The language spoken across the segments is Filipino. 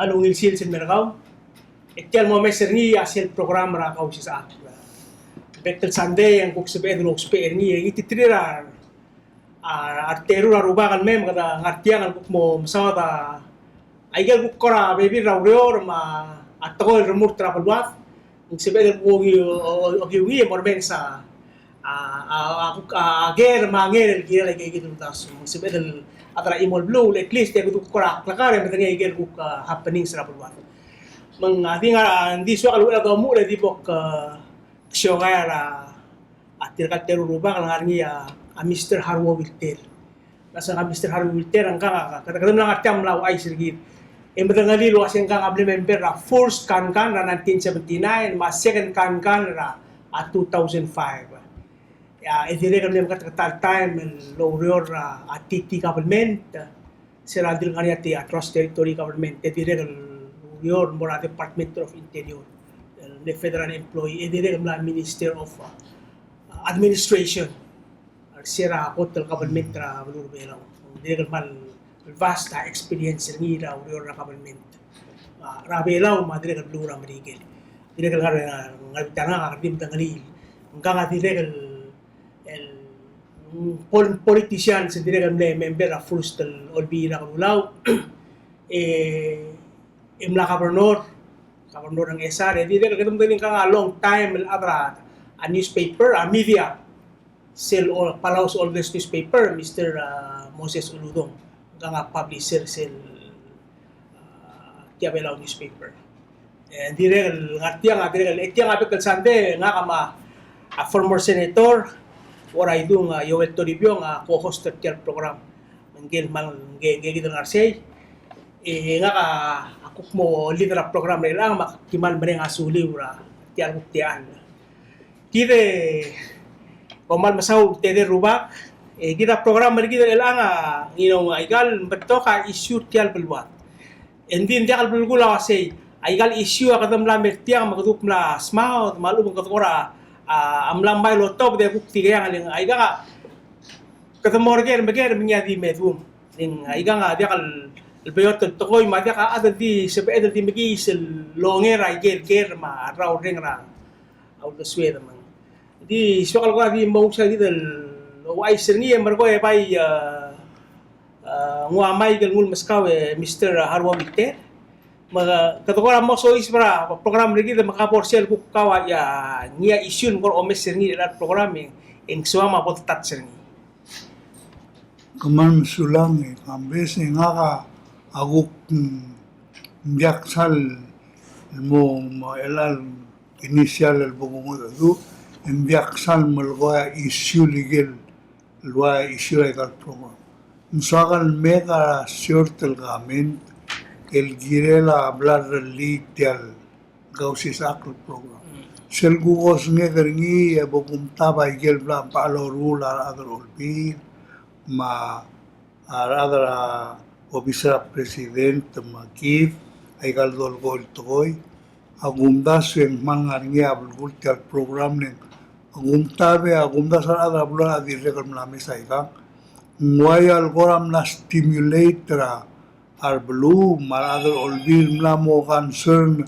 alungil sil sin mergaw. Etial mo meserni asil program ra kau sisa. Betel Sunday yang kuk sebe dulu sebe ni iti trira arteru ra ruba kan mem kada ngartiang kan kuk mo masawata aigal kuk kora bebi ra urior ma atogol remur tra pelwat kuk sebe del ogi wi morben sa ager manger gira lagi gitu tas sebe del atara imol blue at least ya kuk kora klakare metanya aigal kuk happening sa pelwat mengating di so kalau agamu le di bok siya la atir kalteru ruba kalangarni a Mr. Harwo Wilter. Nasa ka Mr. Harwo Wilter ang kadang-kadang lang atyam law ay sirgit. Embedang ngali lo asing kang able member ra first kan-kan ra 1979 mas second kan-kan ra 2005. Ya edire kami kat time lo rior atiti government sira dil ngani ati across territory government edire rior mora Department of Interior. The federal employee, edire la Minister of Administration. Sira hotel government ra bulur belaw. Edire mal vast experience ni ra urior ra government. Ra belaw madire ka bulur marigel. Edire ka ngaltanga ka dim tangali. Nganga edire el politician edire ka member ra first olbi ra bulaw. Imla Gobernador ng SR, di rin katong ka long time abra a newspaper, a media, sell all Palau's oldest newspaper, Mr. Moses Uludong, nga publisher sell Tiabelaw newspaper. Di rin ngatiang etiang apik Sande nga kama a former senator, or I do nga Yoel Toribio nga co-host tial program ng Gilman Arsay, nga ka kuk mo leader of program nila makiman ba nga suli ura tiyan buktian kire komal masaw tede rubak kita program mergi nila nga aigal beto ka issue tiyan belwat endin dia kal belgula kasi aigal issue akadam la mertiang magdup na smao malum katkora amlambay lotop de bukti kaya nga aiga ka katamorger mager minyadi medum aiga nga dia kal Albayot at tukoy, madya ka ada di sabi ada di magi sil longer ay ger ma raw ring ra out the sweat man. Di sokal ko di mo sa dito o ay sirni marko e bay ngwa may galmul maskaw Mr. Harwo Wilter. Mga katukora mo so isbra program lagi da makaporsel ko kawa ya niya issue ko o mes sirni at program in suama po tat sirni. Kaman sulang kambes nga ka aguk biaksal mo elal inisial el bugungo du biaksal malgoya issue legal lwa issue legal program msagal mega short el gamen el girela hablar literal gausis akl program sel gugos ngi bugum taba igel bla palo rula adrol bi ma adra Obisa President Makif, ay kaldol gol toy, agumdas yung mangarnya abulgultial program ning agumdas ada bulan adir rekam nami saikang, nguayal goram na stimulate ra arblu maradol olbil namo concern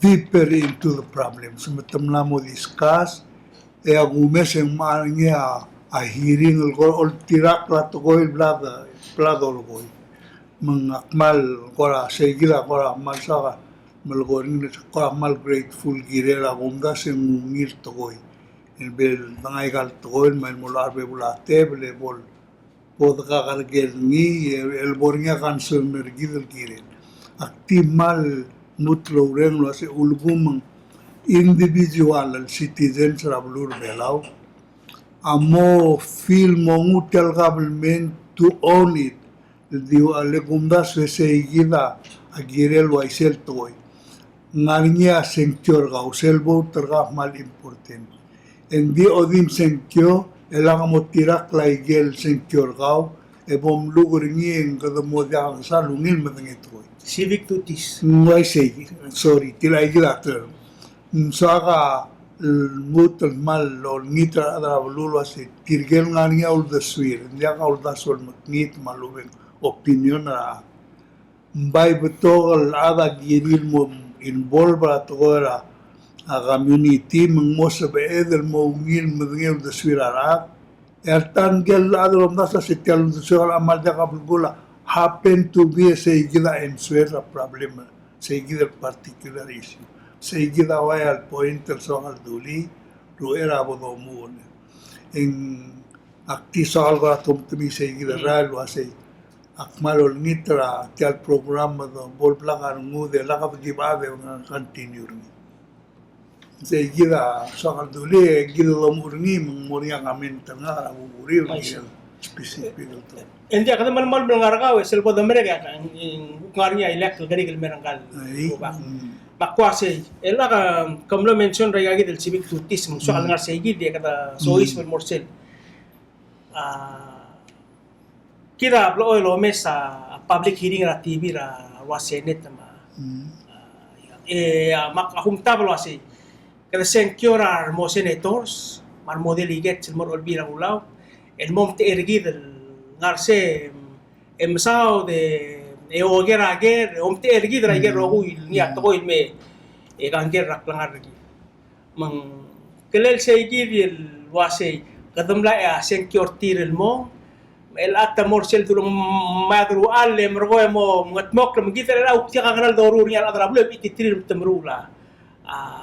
deeper into the problem. Sumatam namo discuss, agumes yung mangarnya a hearing ol tirak latogoy bladol goy. Mengakmal kora segila kora mal saka malgorin kora mal grateful girela gumda se mungir togoy el bel tangay kal togoy mal mular be bulate bele bol pod ka kargel ni el bornya concern mergidel giren aktimal nutlo ren lo se ulgum individual citizens rablur belaw amo feel mongutel government to own it diu alegumdas veseigida agirel waisel toy ngarinya sencyor ga usel voter ga mal important endi odim sencyo elang mo tirak laigel sencyor ga ebom lugur ngien kada mo dia sa lungil matang toy civic duties ngai sei sorry tilaigila ter saka mutal mal lol ngitra adra lulu ase tirgel ngarinya ul da suir dia ka ul da sol ngit maluben opinion ra Mbay betul ada giril mo involve ato ora a community mo sa beedel mo ngil medngel de swirara tangel adrom nasa sitel de swirara amal da kabula happen to be seguida en suera problema seguida particular issue seguida way al point el soal duli lo era bodo mo en akti soal ga tum tumi seguida ralo asay akmalol nitra tial programa do bol plagar ngude laka gibade nga continue rin seguida soal duli gila lamurni mengmuria ngamin tengah uri specific to Hindi kada mal mengaragaw selbo da mereka ang ngarnya electoral gari merangkal bakwase ela ka kamlo mention raya del civic duties mo soal ngar segi dia kata sois morsel kira blo oil mes sa public hearing ra TV ra wasenet ma mak akum tablo ase kada senkyorar mo senators mar model iget mor olbira ulaw el mom te ergid ngarse emsao de ogera ger omte ergid ra ger rogu ni atko me ganger rak langar gi mang kelel segi el wase kadamla ya senkyortir el mo el atta morsel tulung madru alle mergo mo ngatmok lam gitar la ukti ka kanal dorur ya adra blo ititir temrula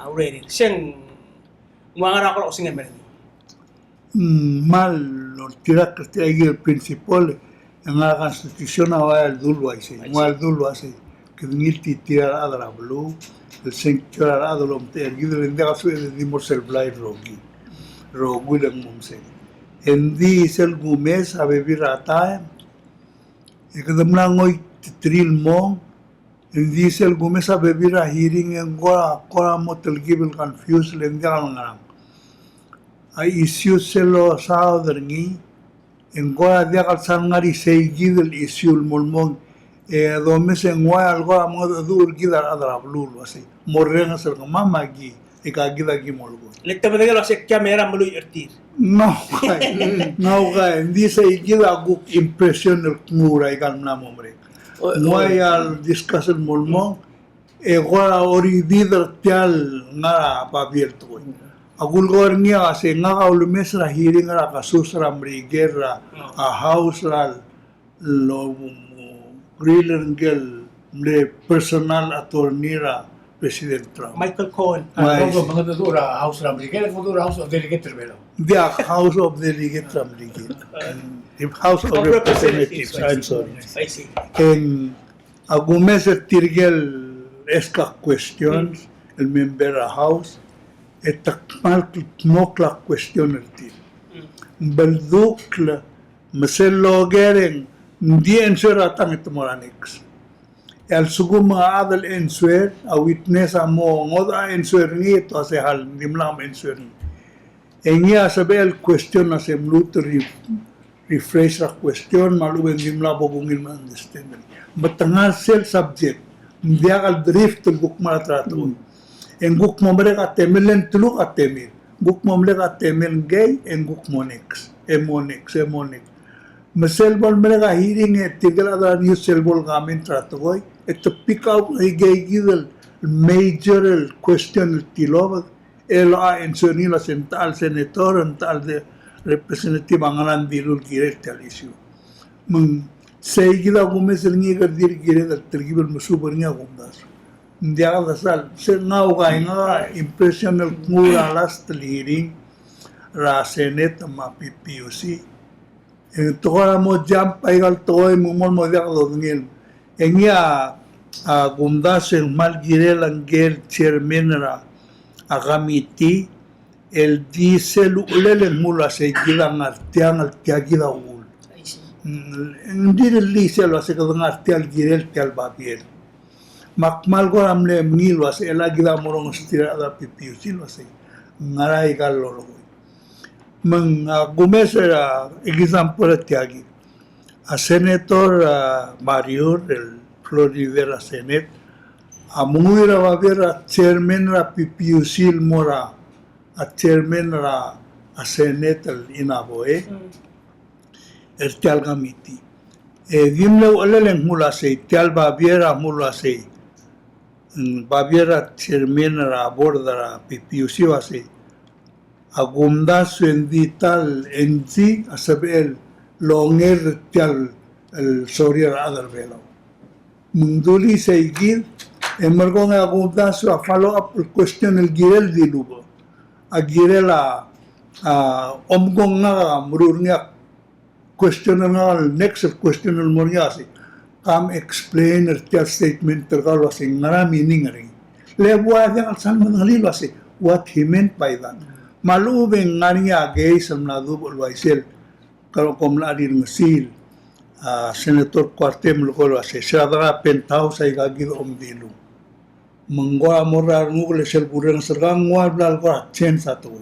ureri seng mangara ko singa mer mal lo tira que hay el principal en la constitución ahora el dulwa ese el dulwa ese que niti tira adra blo el senkyor adro el gider inda su de morsel blay rogi le mumse Hindi sel gumes a vivir ata e kadam lang oy titril mo hindi sel gumes a vivir a hearing en gora mo telgibil confuse lengal ngam ay issue selo sa derni en gora dia kal sangari seigid el issue molmon e do mes en wa algo mo dur gidar adra blul wasi morren sel mama gi e ka gida gi molgo letta bedelo se camera mo irtir No, dice gila guk impression el mura ikan nam hombre. Muay al discuss el molmon e gora ori vidar tial nga abierto. Agul gornia ase nga kaul mesra hearing ra kasus ra mrigerra a house ra lo grilengel le personal attorney ra President Trump. Michael Cohen mga dura house ramri kaya dura house of delegate belo The House of Delegates the House of Representatives, I'm sorry. I see En algumes tirgel esca questions, el member a House, et mal knokla question el tir. Beldukla, mesello geren, di ensueratan et moranix. El suguma adal ensuer, a witness a mo, ngoda ensuer ni ito ase hal, dimlam ensuer ni. En ella sabe el question na se mlut refresh la question malu en dimla bogungil man understand. Batangal sel subject. Dia al drift guk mara trato. En guk momre ka temelen tulu ka temel. Guk momre ka temel gay en guk monex. Emonex. Masel bol mere ka hearing e tigala da new sel bol gamin trato goy. Et to pick out a gay gidel major question tilovat. El answer nila sental senator tal de representative angalan dilul direct al issue. Mang seguida gumes el ni gardir gire del tergibel musuber ni agundas. Dia da sal se ngau ga nga impression el mura last hearing ra senate ma PPUC. En toda mo jam paigal toy mumol mo dia do ngel. En ya agundas el mal gire langel chairman ra agamiti el diesel ulelen mula se gila ngartiang al tiagila ul. Hindi el diesel lo hace que ngartial girel tial babiel. Makmal ko amle mil was ela gila morong stira da PPUC lo hace. Ngaray gallo. Mang gumesa example tiagi. A senator Mario el Florida Senate amuira va ver a chairman ra PPUC mora a chairman ra a senate inaboe el tialgamiti Dimlew aleleng mula say, tial Baviera mula say, Baviera chairman borda PPUC wasi, agumda suendital NG asabel longer tial el soria other velo. Munduli say gil, emergong agumda su a follow up question el girel di lugo. A girela omgong nga mururnya question nga next question el moriasi. Come explain el statement terkalo wasi ngara meaning ring. Lewa yang alsan mangalil wasi what he meant by that. Malubeng ngariya gay samnadu bolwaisel kalau komla di ngasil senator Quartem lukol wasi siadra penthouse ay gagil omdilu. Mengwa morar ngule sel bureng sergang ngwa blal ko chen satu.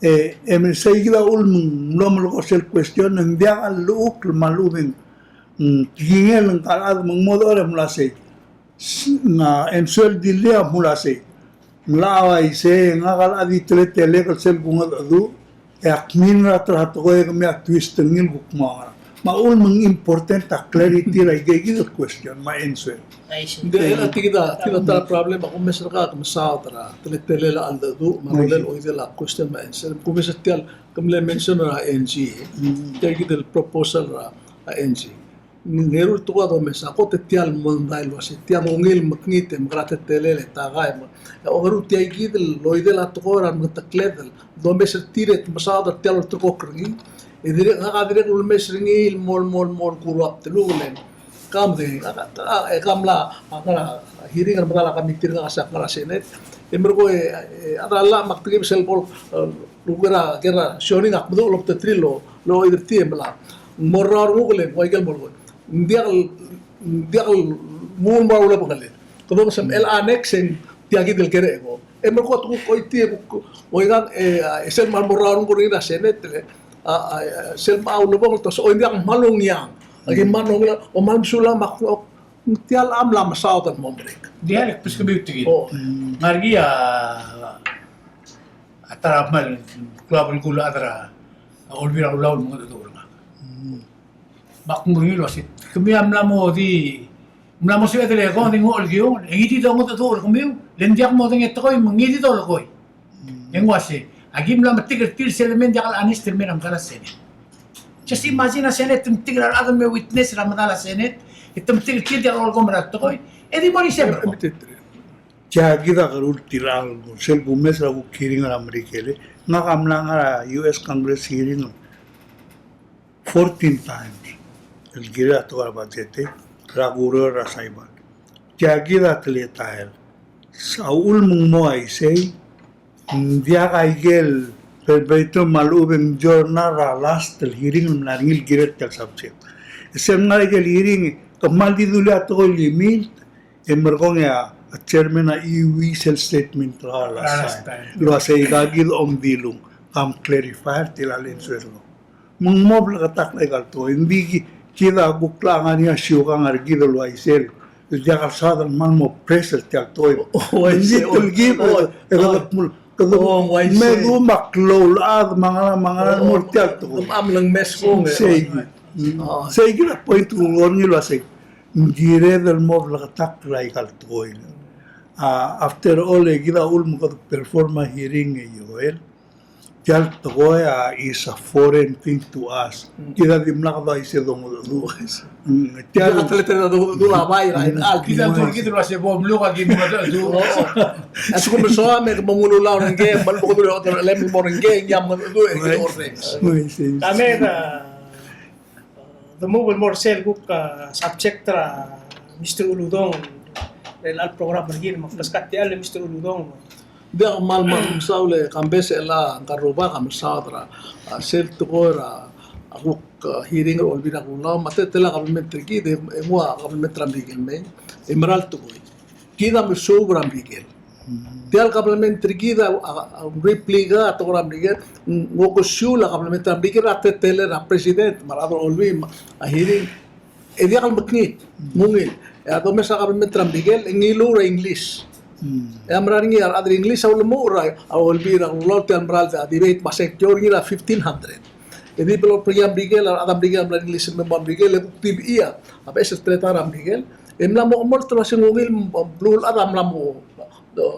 Emen saygida ul mlom lukol sel question ng dia al luuk malubeng tingel ng kalad mengmodore mulase na ensuel dilia mulase mlawa ise ngagal adi tele kal sel bunga adu akmin ra trato ko ek me twist ngil bukma maul meng important ta clarity ra gigi the question ma ensuel Hindi, kita tala problem ako mesra ka kumasa tara tele la andadu marulel o idela question ma answer kumisa tial kumle mention ra NG kaya kita proposal ra NG Ngerul tuwa do mesa ko te tial mondail wasi tial ngil maknite magrate telele tagay mo o garu tiay gidel loidela tukora mtakledel do mesa tiret masada tial tuko kringi idire ngakadire ul mesringi mol kuruap telulen kam de kamla akala hiringan magala kami tirga sa kala senet emergo adala maktige selbol lugera gera shoring akdo lop te trilo lo idir tiembla morrar ugle waigel bolgo diakal muun baula pagalit. Kalau macam el annexing tiagi del kere ko. Mergo tu ko iti ko oigan sel mal moraron ko rin senet sel mau lubong to so indiak malong yang. Agi manong o mal sula makro tial am lam sautan momrek. Dia lek pus kebiuti gitu. Ngargi atara mal klubul kula atara olvira ulau mga tutur nga. Bakmuril wasit. Kami amlamo di mlamo siya tele ko ng olgyo. Ngiti daw mo tutur kami. Lendiak mo ng ito ko ngiti daw ko. Yang wasi. Agi mlamo tigil selemen jakal anis termen am kala senet. Just imagine a senet tigil ada me witness ramadala senet. Item tigil jakal olgo marat ko. Edi mo ni siya. Jagida karul tiral sel bumes ra kiring ra amerikele ngakamlang ra US Congress hearing 14 times el gira to abajete raguro ra saiban jagida tletael saul mungmo ay say dia kaigel perbeto malubeng jorna ra last el hearing naringil giret tel subject sem naigel hearing kamal di dula to limit emergong ya chairman na iwi sel statement ra last time lo say gagil omdilung kam clarifier tilalin suelo mungmo katak legal to hindi kita buklangan niya siyukang argido lo ay sel. Diya kalsadan man mo pressure tiyak toy. Hindi tulgin. Medu maklol at mga mo tiyak to. Am lang mes ko. Sige na point ulon nyo lasig. Ngire del mo blakatak ray kaltoy. After all, kita ulmo ka performa hearing Joel. Tial togoya is a foreign thing to us. Kita di mlaka ba isi dongo do. Tial atletena do labay ra al Kita tuh gitu loh sih bom lu kaki mau tuh. Asu ko so ame mamuno law ng game bal ko do lem mo ng game yam do ordex. Kami the mobile more sel book subject ra Mr. Uludong al program begin maflaskat tial Mr. Uludong Dia mal saule kambese la karuba kam sadra sel tukora aku hearing olbina kula mate tela government ki de emwa government rambigel me emerald tukoi kida me sobra rambigel tial government ki da replica to rambigel ngoko shula government rambigel ate tele ra president marado olbi hearing edia kal makni mungil ya to me sa government rambigel ngilo ra english Amraring yar adri English aul mo ra aul bi ra lo tan bral da debate basek jor gira 1500 Edi pelo Priam Miguel, Adam Miguel, Blan English Memang Miguel, Tib Ia, apa es Tretara Miguel, Emlamo Omol Trasingil, Blue Adam Lamo,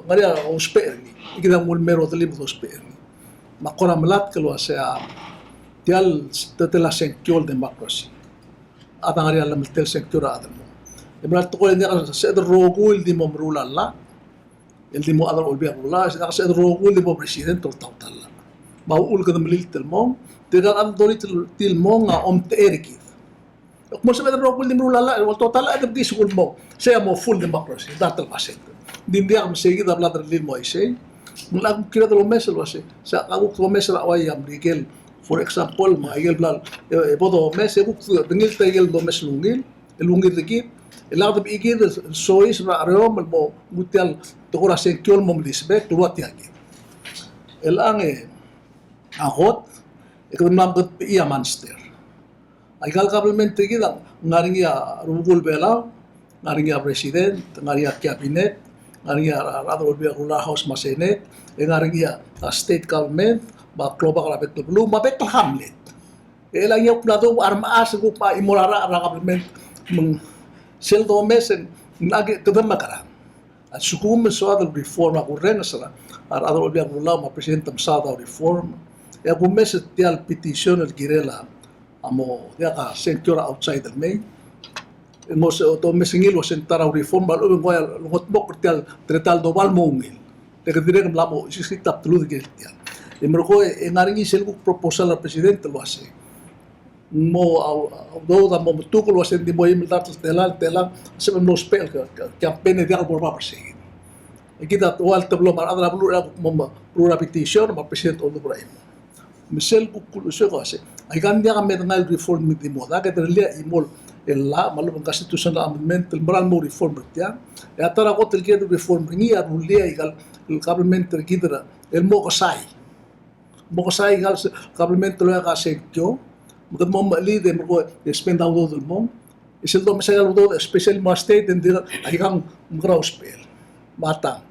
Maria Osperi, Ikidang Mulmero de Limbo Osperi. Makora Malat kalau saya tial tetela senkol demokrasi. Atang Maria Lam tel sektora Adam. Emlal Tokol India sa Rogul di Momrulalla, el di mo Adam Olbia Rula, sa Rogul di mo President Totala. Mauul ka namlil telmong, tidak ang dolit tilmong nga te erikid. Kung sa medro Rogul di Momrulalla, wal total adam di sukul mo, saya mo full democracy, datal paset. Hindi ako masigi da bladder lil mo isay. Mula akong kira talo mesel wase, sa ako talo mesel away am Miguel. For example, mga blal, bodo mesel ko dengil tayel do meslungil, elungil dikit. Elaw tabi igid sois na areom mo gutial tukura senkol mo Lisbeth tuwat yagi. Elang akot ikon mamgot iya monster. Ay kalkablement igid ngaring ya rugul belaw, ngaring ya president, ngaring ya cabinet, ngaring ya rather be rula house masenet, ngaring ya state government, ba global rabet blue mabet hamlet. Elang yok na do armaas ko pa imorara government sel do mesen nagi kadama kara at sukum soad reform ako ren sala ar adro biang rula ma president tamsada reform ya gumes tial petition al girela amo ya ka sector outside the main mo se to mesingil was entara reform bal ube ngoy lungot bok tial tretal do bal mongil te que dire lamo sisitap tulu de tial imro ngaringi sel ku proposal al president lo ase mo do da mo tukul wasen di mo imitar telan se mo spel campaign de algo para perseguir kita wal tablo mar adra mo plura petition ma president on the brain misel ku kul se ko ase ay kan dia med ngal reform mit di mo da que terlia imol ella malo ng constitutional amendment el moral mo reformtia ya tara ko tel que reform ni a rulia igal el government kidra el mo ko sai igal government lo ka sekyo Mungkin mau beli dan mereka spend out del mom. Isil to misalnya lo special ma state dan dia ayang mengkau spell. Matang.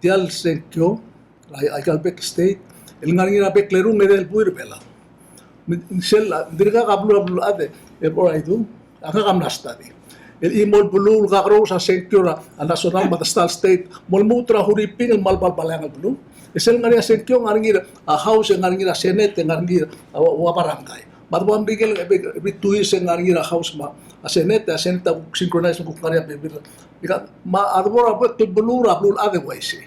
Tial senkyo ayal back state. Ilangan ngira back lerung ngedel puir bela. Misal dirga kablu ade. Epora itu aka kamnas tadi. El imol bulu kakro sa senkyo na national matastal state mol mutra huriping el malbal balangal bulu. Isel ngaria senkyo ngaringira house ngaringira senate ngaringira wabarangay. Matbuan bigel bituis yang ngaringira house ma senate synchronize ko ngaria bibir. Ma arbora bet belura blul otherwise.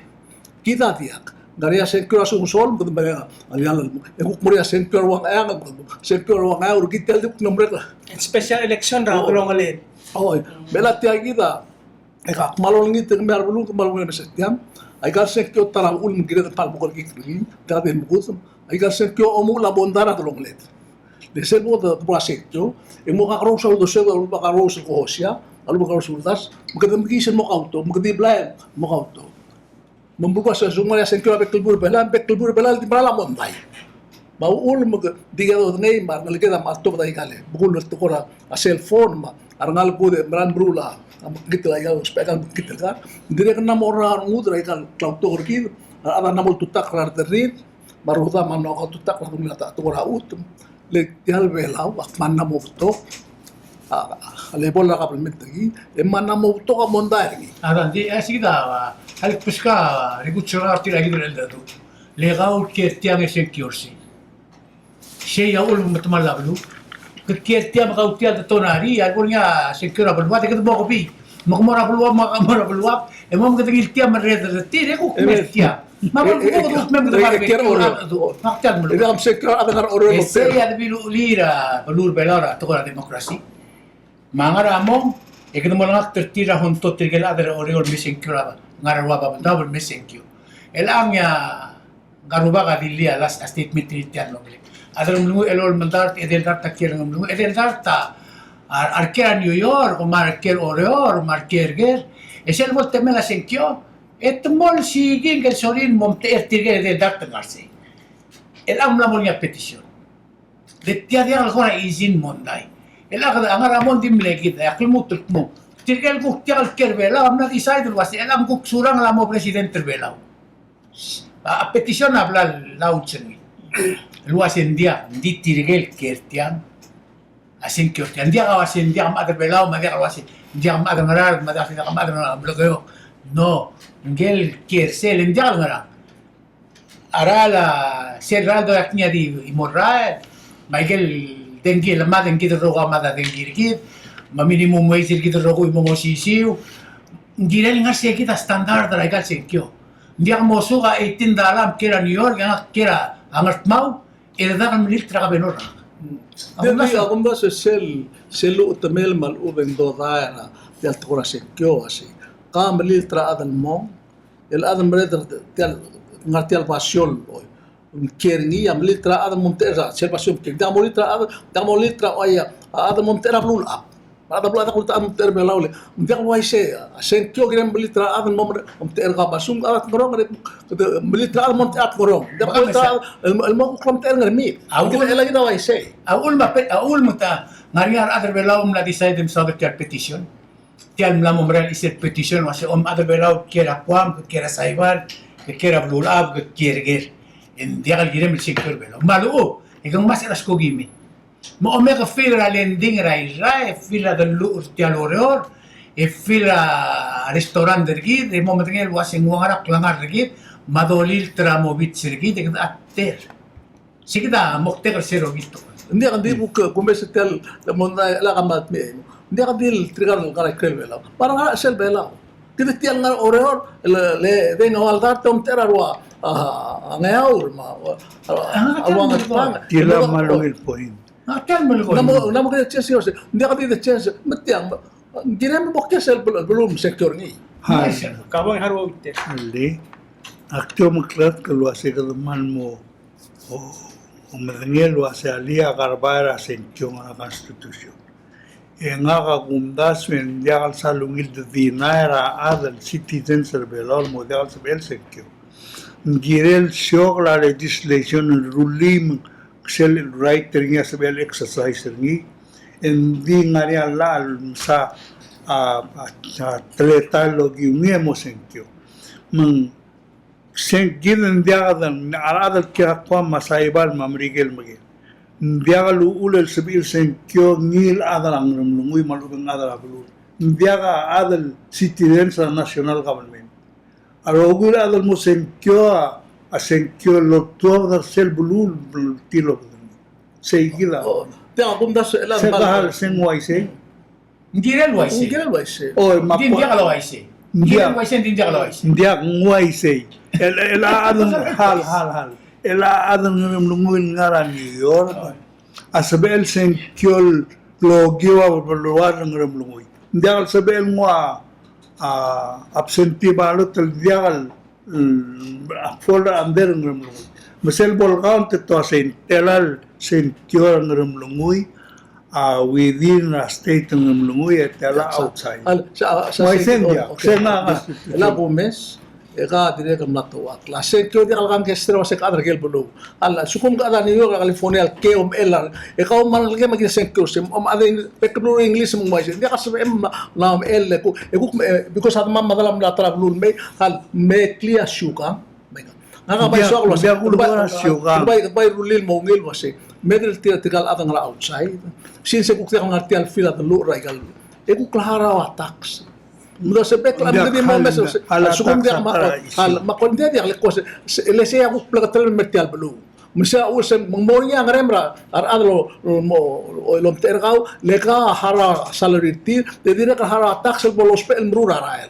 Kita tiak ngaria senkyo asu sol ko ba alian ko muria senkyo wang ayang senkyo wang ayang kita dik nombre Special election raw tulong alin. Oh, bela tiak kita. Eka malol ngi te mer bulu malol ngi setiam. Ay gal senkyo tara ul ngire pal bukol kikri. Ta den bukusum. Ay gal senkyo omu la bondara tulong let. Desel mo da prosekto, e mo ka krosa do se do ka krosa ko hosia, alu ka krosa das, mo ka damkisen mo auto, mo ka di blay mo auto. Mambuka sa sumaya sen kilo bekelbur belal di mala monday. Maul mo diga do nei mar nalike da matto da ikale. Bukul to kora a cell phone ma arngal ko de brand brula. Am kitla ya spekal kitla ka. Dire kana mo ra ngudra ikal cloud to korki, ada namol tutak rar territ, maruta man no ka tutak la tumila ta to ra ut. Le tial belau ak manna mo to le bola ka permit gi e manna mo to ka mondar gi Adan di asida halik puska rigutsura tira hidrel datu legal que tiang sekiorsi sey ya ul mutmala blu que tiang ka utia de tonari algunya sekira belwa te que mo kopi makamora belwa e mo que te tiang red de tire ku metia Mabal ko ko mem de barbe. Faktan mo. Ida am sekra ada kar oro Ese ya de bilu lira, balur belara to la demokrasi. Mangara mo e que mo lang tertira junto tigel ada ore missing kraba. Ngara wa ba double missing you. El amya garuba ka dilia last statement tiyan lo. Ada mo elol mandar edel darta kier ngam edel darta arker New York o marker ore marker ger. Ese el volte me la senkyo. Etmol sigin que sorin monte ertige de data garse. El amla monia petition. De tia dia alguna izin mondai. El agada angara mondi mleki da akil mutul mo. Tirgel ku tial kerbela amna decide was el am ku surang la mo presidente bela. A petition habla lauchen. luas India, di tirigel kertian, asin kertian, dia kawasin dia kamadar belau, dia kawasin, dia kamadar ngarar, dia kamadar ngarar, bloqueo. No, ngel kersel, dia ngarar. Arala, serraldo yaknya di imorral, Michael dengi lemah dengi terroga mata dengi dikit, minimum wage kita rogo imo sisiu, ngira ngasih kita standar terakhir sekio. Dia mau suka 18 dalam kira New York, yang kira angat mau, eda kan milik teraka benor. Jadi ako ba sa selu utamel mal uben do daera del tora sekio asi. Ka malil tra adan mo, el adan breder del ngartial pasyon oy. Keringi am litra adan montera, sel pasyon ke da molitra adan da molitra oya adan montera blul up. Ada blul adan kulta montera belawle. Dia wai se sekio grem litra adan mom montera ka pasyon adan gorong litra adan montera gorong. Da kulta el mo montera ngermi. Awul ela gina wai se. Aul mata ngariar adar belau mla decide sobre tiar petition. Tiar mla momral iser petition wase adar belau kera kwam kera saibar kera blul up kera ger. En dia kal girem sector belau. Malu ikang mas eras ko gimi. Mo omega fila lending rai fila del tial oror e fila restaurant dergi de mo metengel wase ngara klangar dergi madolil tramovit sergi de atter. Sikida mokte sero gitu. Hindi akan di buka kumbes tel mona la kamat me. Hindi akan di trigar ng karay krel belaw. Parang nga sel belaw. Kita tiang nga orehor le de no aldar tom terarwa ngayaur ma awang at pang. Tila malungil point. Kan malukon. Namo kaya chess yose. Hindi akan di chess metiang. Ginam bokya sel belum sektor ni. Hai, Kabang haro ite. ali. Aktyo maklat kalwase kalaman mo o madangel wase alia karbara senkyo nga konstitusyon. E nga kakumdas men diakal sa lungil de dinaira adal citizen serbelol mo diakal sa bel senkyo. Ngirel syok la legislation ruling sel right ringa sa bel exercise ringi. Hindi nga niya lal sa tletalo giunye mo senkyo. Sen gidan diagadan aradal kira kwa masaibal mamrigel magi diaga lu ulel sebil sen kyo ngil adal angram lunguy malubang adal abulu diaga adal citizen sa national government arogul adal mo sen kyo lotor sel bulul tilo say gila Tiang akum das elan sen kahal sen waise Ngirel waise. Ungkiran ba siya? o Hindi dia kalau waise. Ngirel waise hindi dia kalau waise. Ndiak waise ela adal hal ela adal ngam lunguin ngaran New York asabel sen kyol logiwa luar ngam lunguy ndiak sabel ngwa absentee balot diak folder under ngam lunguy masel bol count to sen telal sen kyol ngam lunguy within a state ngam lunguy tela outside Sa Waisen dia, sena Ela Gomez, eka dire kam natwa. Klase kyo di kalkan kestra wase kadar gel bulu. Alla sukum ka New York California ke elar. Eka man lagi magi senkyo sim adin pekno English mo wise. Dia kasbe na el ko because at mam madalam la tra bulu me clear shuka. Nga ba so ko Dia kulo na shuka. Bay rulil mo ngil wase. Medel tikal atang la outside. Since ko kaya ngartial fila the lu raigal. Eko klahara tax. Muda sebek la mede mo meso. Sukum dia makondia dia le kose. Le se aku plagatel metial belu. Misa usem mongmonya ngremra ar adlo mo lom tergau le ka hara salary tir de dire ka hara tax el bolos pe el mrura rael.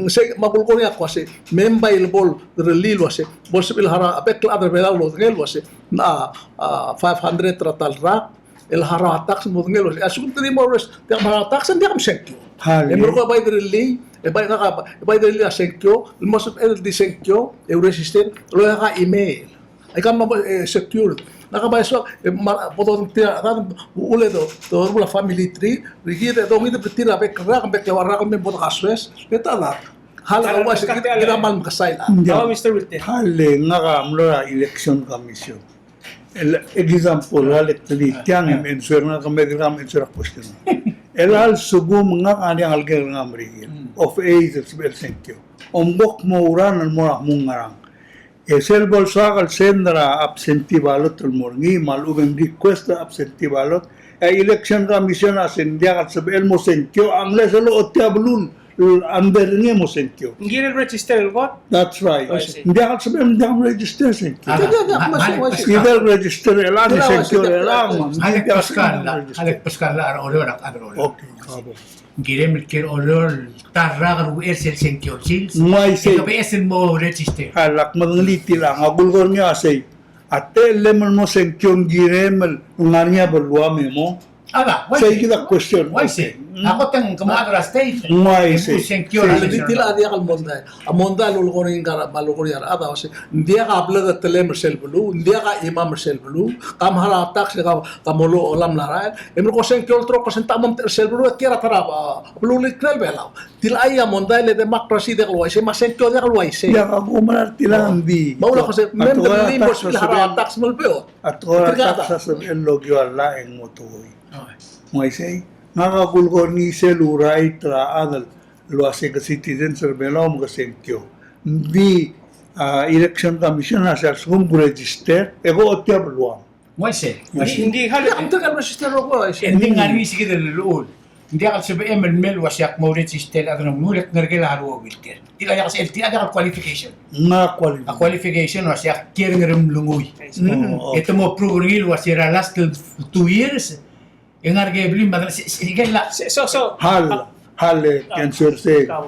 Se mabul ko ya kose memba il bol relil wase. Bol se bil hara apek la adre bedal lo ngel wase. Na 500 tratal rak el hara tax mo ngel wase. Asum tedi mo res te hara tax dia kam sekyo. Emro bay drilli bay drilli asenkyo el mos el disenkyo e resisten lo ka email ay kam secure nakabay so potom tira ule do la family tree rigide do ngide tira be kra be wara kam be kaswes betala hala was kita mal kasay Oh, Mr. Wilte. Hale nga ka amlo election commission. Example halik tadi tiang ensure nga kami kam ensure question. Elal sugum nga kanyang alger nga amrigil of age of senkyo. Ombok mo uran mo mungarang. Es el bolsagal sendra absentee ballot el morngi malugem request absentee ballot election commission asendia sab el mosenkyo unless lo otiablun underni mosenkyo. Hindi na register el vote. That's right. I see. Dia sab el dam register senkyo. Halik Either register elan senkyo elan. Pascal la order ak Okay, kabo. Girem ker order tarra ru esel senkyo sils. May say Ito esel mo register. halak mangliti lang agulgor niya say ate lemon mo senkyo giremel ungarnya berluame mo. Aga, why Say say? kita question. Why say? Ako tang kamadra state. Why say? Senkyo Hindi tila dia kal monda. Amonda lul ko rin kara malu ko yara ada kasi dia ka abla da tele Marcel Bulu, dia ka imam Marcel Bulu, kam haratak sa kamolo olam laran. Emro ko sen kyol tro ko sen tamam Marcel Bulu kira tara Bulu likrel belaw. Tila ay amonda le democracy de kalwai se masen kyo de kalwai se. Ya ako manar tilang di. Maula ko se mem de limbo sil haratak smol peo. At ora tak sa el logyo ala en motoy. May say nakagulgor ni seluray tra adal lo ase ka citizen serbelo mo kasenkyo. Di election commission asa sum register ego otiabluam. Why say? Hindi Dia halik. am tagal register ko ay se. Hindi nga ni sige de lul. Hindi ako sabi mel wasyak mo register at nang nulit ngargela haro wilker. Tila ya kasi LT ada qualification. Nga quality. A qualification wasyak kiring rim lungoy. Ito mo prove real wasira last 2 years. Yung arge blim madal sige la. So, Hal cancer se Tama.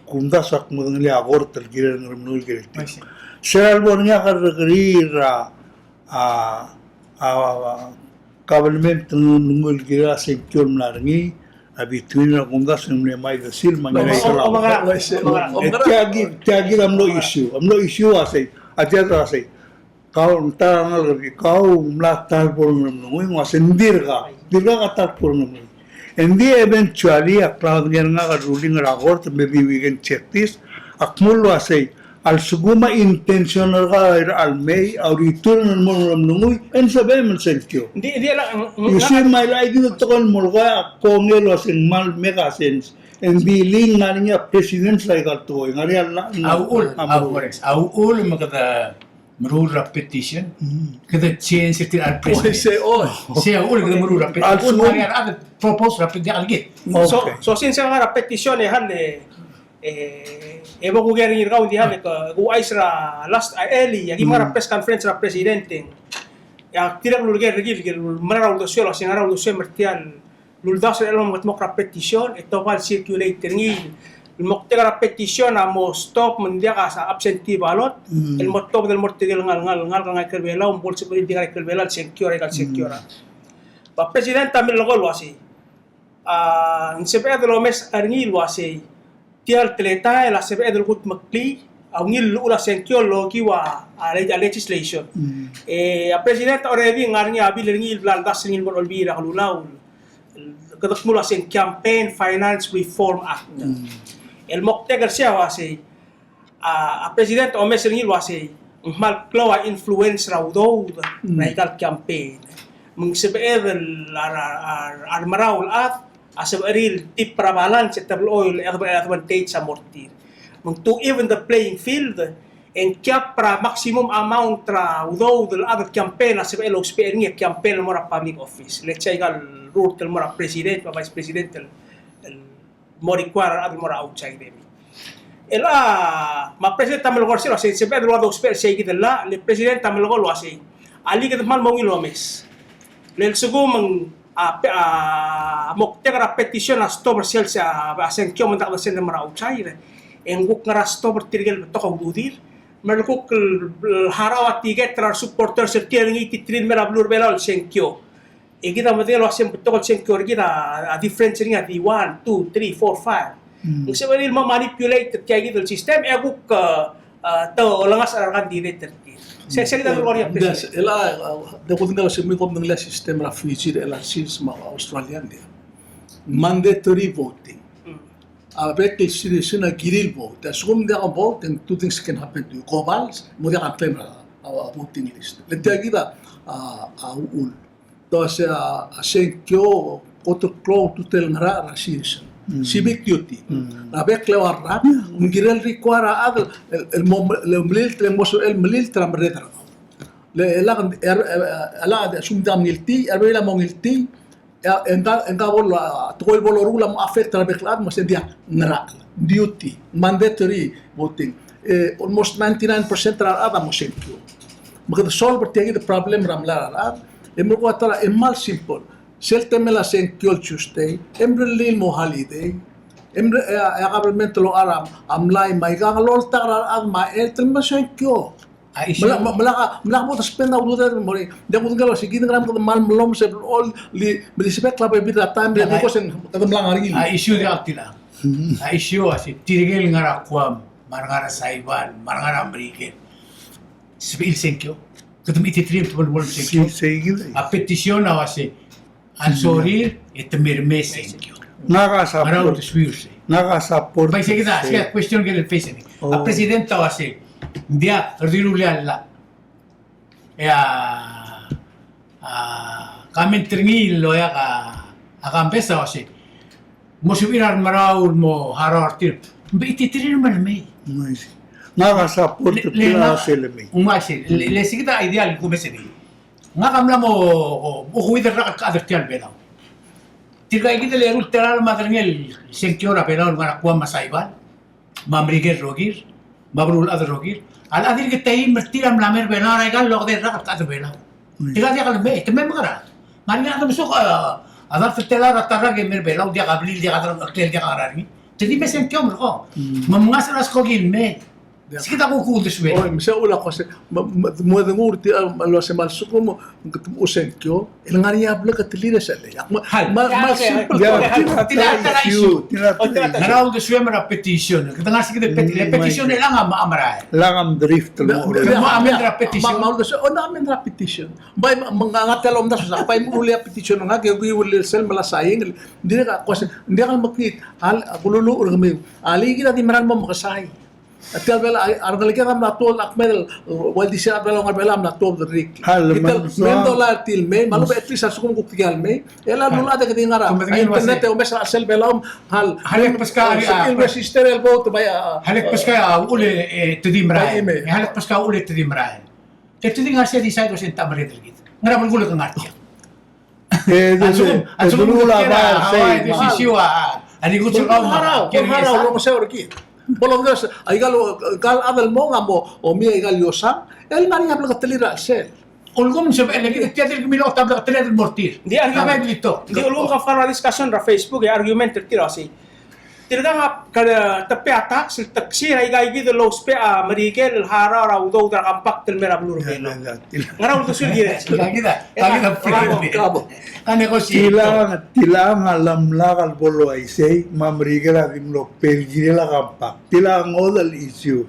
kunda sak mo ngali agor tel giren nul giren. I see. Seral bornya karira government nungul gira senkyo mlarngi between na kunda sumle mai da sil mangira isala. Tiagi amlo issue ase aja ase kau ntarangal kau mlatar por nungui masendirga dirga katar por nungui. And the eventually a cloud nga ruling record maybe we can check this akmulo ase al suguma intentional ka al may or return mo nungui and sabi man senkyo. Hindi lang. You see, my life is to call Mulga, Kongelo, and Mal mega sense, and be ling niya presidents like a toy. Auul magada marura petition. Kada change it al Oy president. se oy. Siya ul kada marura petition. Also- Ul ada propose rapid di algit. So since nga repetition han ebo ko gering iraw di han ko isra last early yagi mara press conference ra presidente ya tira lul ger regil mara do solo sin ara do mertial lul das el mo repetition eto val circulate ngi mokte repetition amo stop mendia ka sa absentee ballot el motto del mortigel ngal kerbela un bolse per indicare kerbela secure ba presidente amil lo asi in CPE de Lomes Arngil wasi tial teleta la CPE de Gut Makli ngil ula senkyo logi wa a legislation a president already ngarni abil ngil blan das ngil mo olbira kalulaw kadak mula sen campaign finance reform act el mokte garcia wasi a president Omes Arngil wasi mal klawa influence raudo na ikal campaign mung CPE armaraul at asab aril tip prabalan sa table oil advantage sa mortir. To even the playing field and cap para maximum amount tra although the other campaign asab elo spear niya campaign mo public office. Let's say gal root mo president o vice president el mo require other mo outside them. Ma president tamel gor sila sa CPE do lado spear say gidala le president tamel gor wasi ali gid mal mo ngilomes. Lel sugo mang mokte nga petition na stop sel sa asen kyo man da sen mara outside en guk nga stop tirgel to ka udir merkuk harawa tiget tra supporter ser tierngi titrin mera blur belal sen kyo e kita modelo asen to ka sen kyo gida a difference nga di 1 2 3 4 5 kasi when ma manipulate kaya gidol system e guk to langas arakan director se kita gloria Das ela de ko tinga se mi ko ng system ra future ela sis ma Australian dia. Mandatory voting. A bet the citizen a giril vote. As sum dia ka vote and two things can happen to you. Cobals mo dia ka claim a voting list. Let dia kita a ul. To se a sen kyo ko to close to tel ngara ra citizen. civic duty. Nabe klewarra, ngirel rikwara ad el melil tramredra. Le ala sumdam ngilti, arbela mongilti, enga bol toil bolorula mo affect trabeklad mo sendia ngrak. Duty, mandatory voting. Almost 99% ada mo senkyo. Maka solve the problem ramla. Emro ko atara emal simple. Seltemela senkyo Tuesday, embrelil mo holiday. Embre agablement lo aram amlay may gangalol tara ad ma etel ma senkyo. Malaka mo ta spend out with them mori. De ko ngalo sige ngram ko mal mlom se all li respect la bit that time because en kadam lang ari. Issue dia tila. Issue asi tirigel ngara kwam marangara saiban marangara amriken. Spil senkyo. Kadam ititrim to wal senkyo. Sige. A petition awase ansorir et merme senkyo. Marao to swiuse. Nakasaport. Bai seguida, sia question que el face. A presidente awase dia rirulia la. Kami teringi lo ya ka kampesa awase. Mo subirar marao mo harartir. Ititrim merme. Nakasaport pila selemi. Umasi, le sigita ideal kumeseni. Nga kamla mo ukuwid ra ka adertial belaw. Tiga kita le ulteral madrengel senkiora belaw nga kuwa masaiban. Mamrigel rogir, mabrul adar rogir. Al adir kita hi mertira mlamer belaw ra gal log de ra ka ader belaw. Tiga dia kal me, temem gara. Mari nga masuk adar tetela ra tarra ge mer belaw dia gablil dia kadar hotel dia karani. Jadi me senkiom ro. Mamungas ras ko gilme. Sikita ko kudos be. Oh, misa ula ko se mo de murti lo se mal suko mo usenkyo el ngari abla ka tilira sa le. Mal simple. Narao de swemmer petition. Kita nga sige petition lang amara. Langam drift mo. Amendra petition. Mal so on amendra petition. Bay mga telom da sa pay mo uli petition nga ge uli sel mala saying. Dire ka ko se hindi ka makit al kululu ur gami. Ali gina di maran mo makasay. Atel bela argal ke ram na tol akmel wal di sira bela ngar bela am na tol rik kitel $1 til me malu be at least asukun ko tigal me ela lula de ngara internet o mesra sel bela hal Halek paska il register el vote bay halek paska ule tudimra. Halek paska ule tudimra. Ke tudinga se di sai do sen tamre del git. Ngara bul gule kangat. Asukun Dulu kira ba say say desisio ani gusto ka haraw lo sa orki bolong dos ay gal adal mo nga mo o mi ay gal yosa el mari habla ka telira sel Ulgum sa elegi tiyatil kumilo tabla telet mortir. Di argument dito. Di ulum ka fara discussion ra Facebook ya argument tira si. Tira nga kada tape ata sil taksira igay gido lo spe a marigel hara ra udo tra kampak tel mera blur belo. Ngara ulto sul gire. Lagi Kabo. Ane ko si tilang alam lakal bolo ay say mamrigela dimlo pelgirela kampak. Tilang odal issue.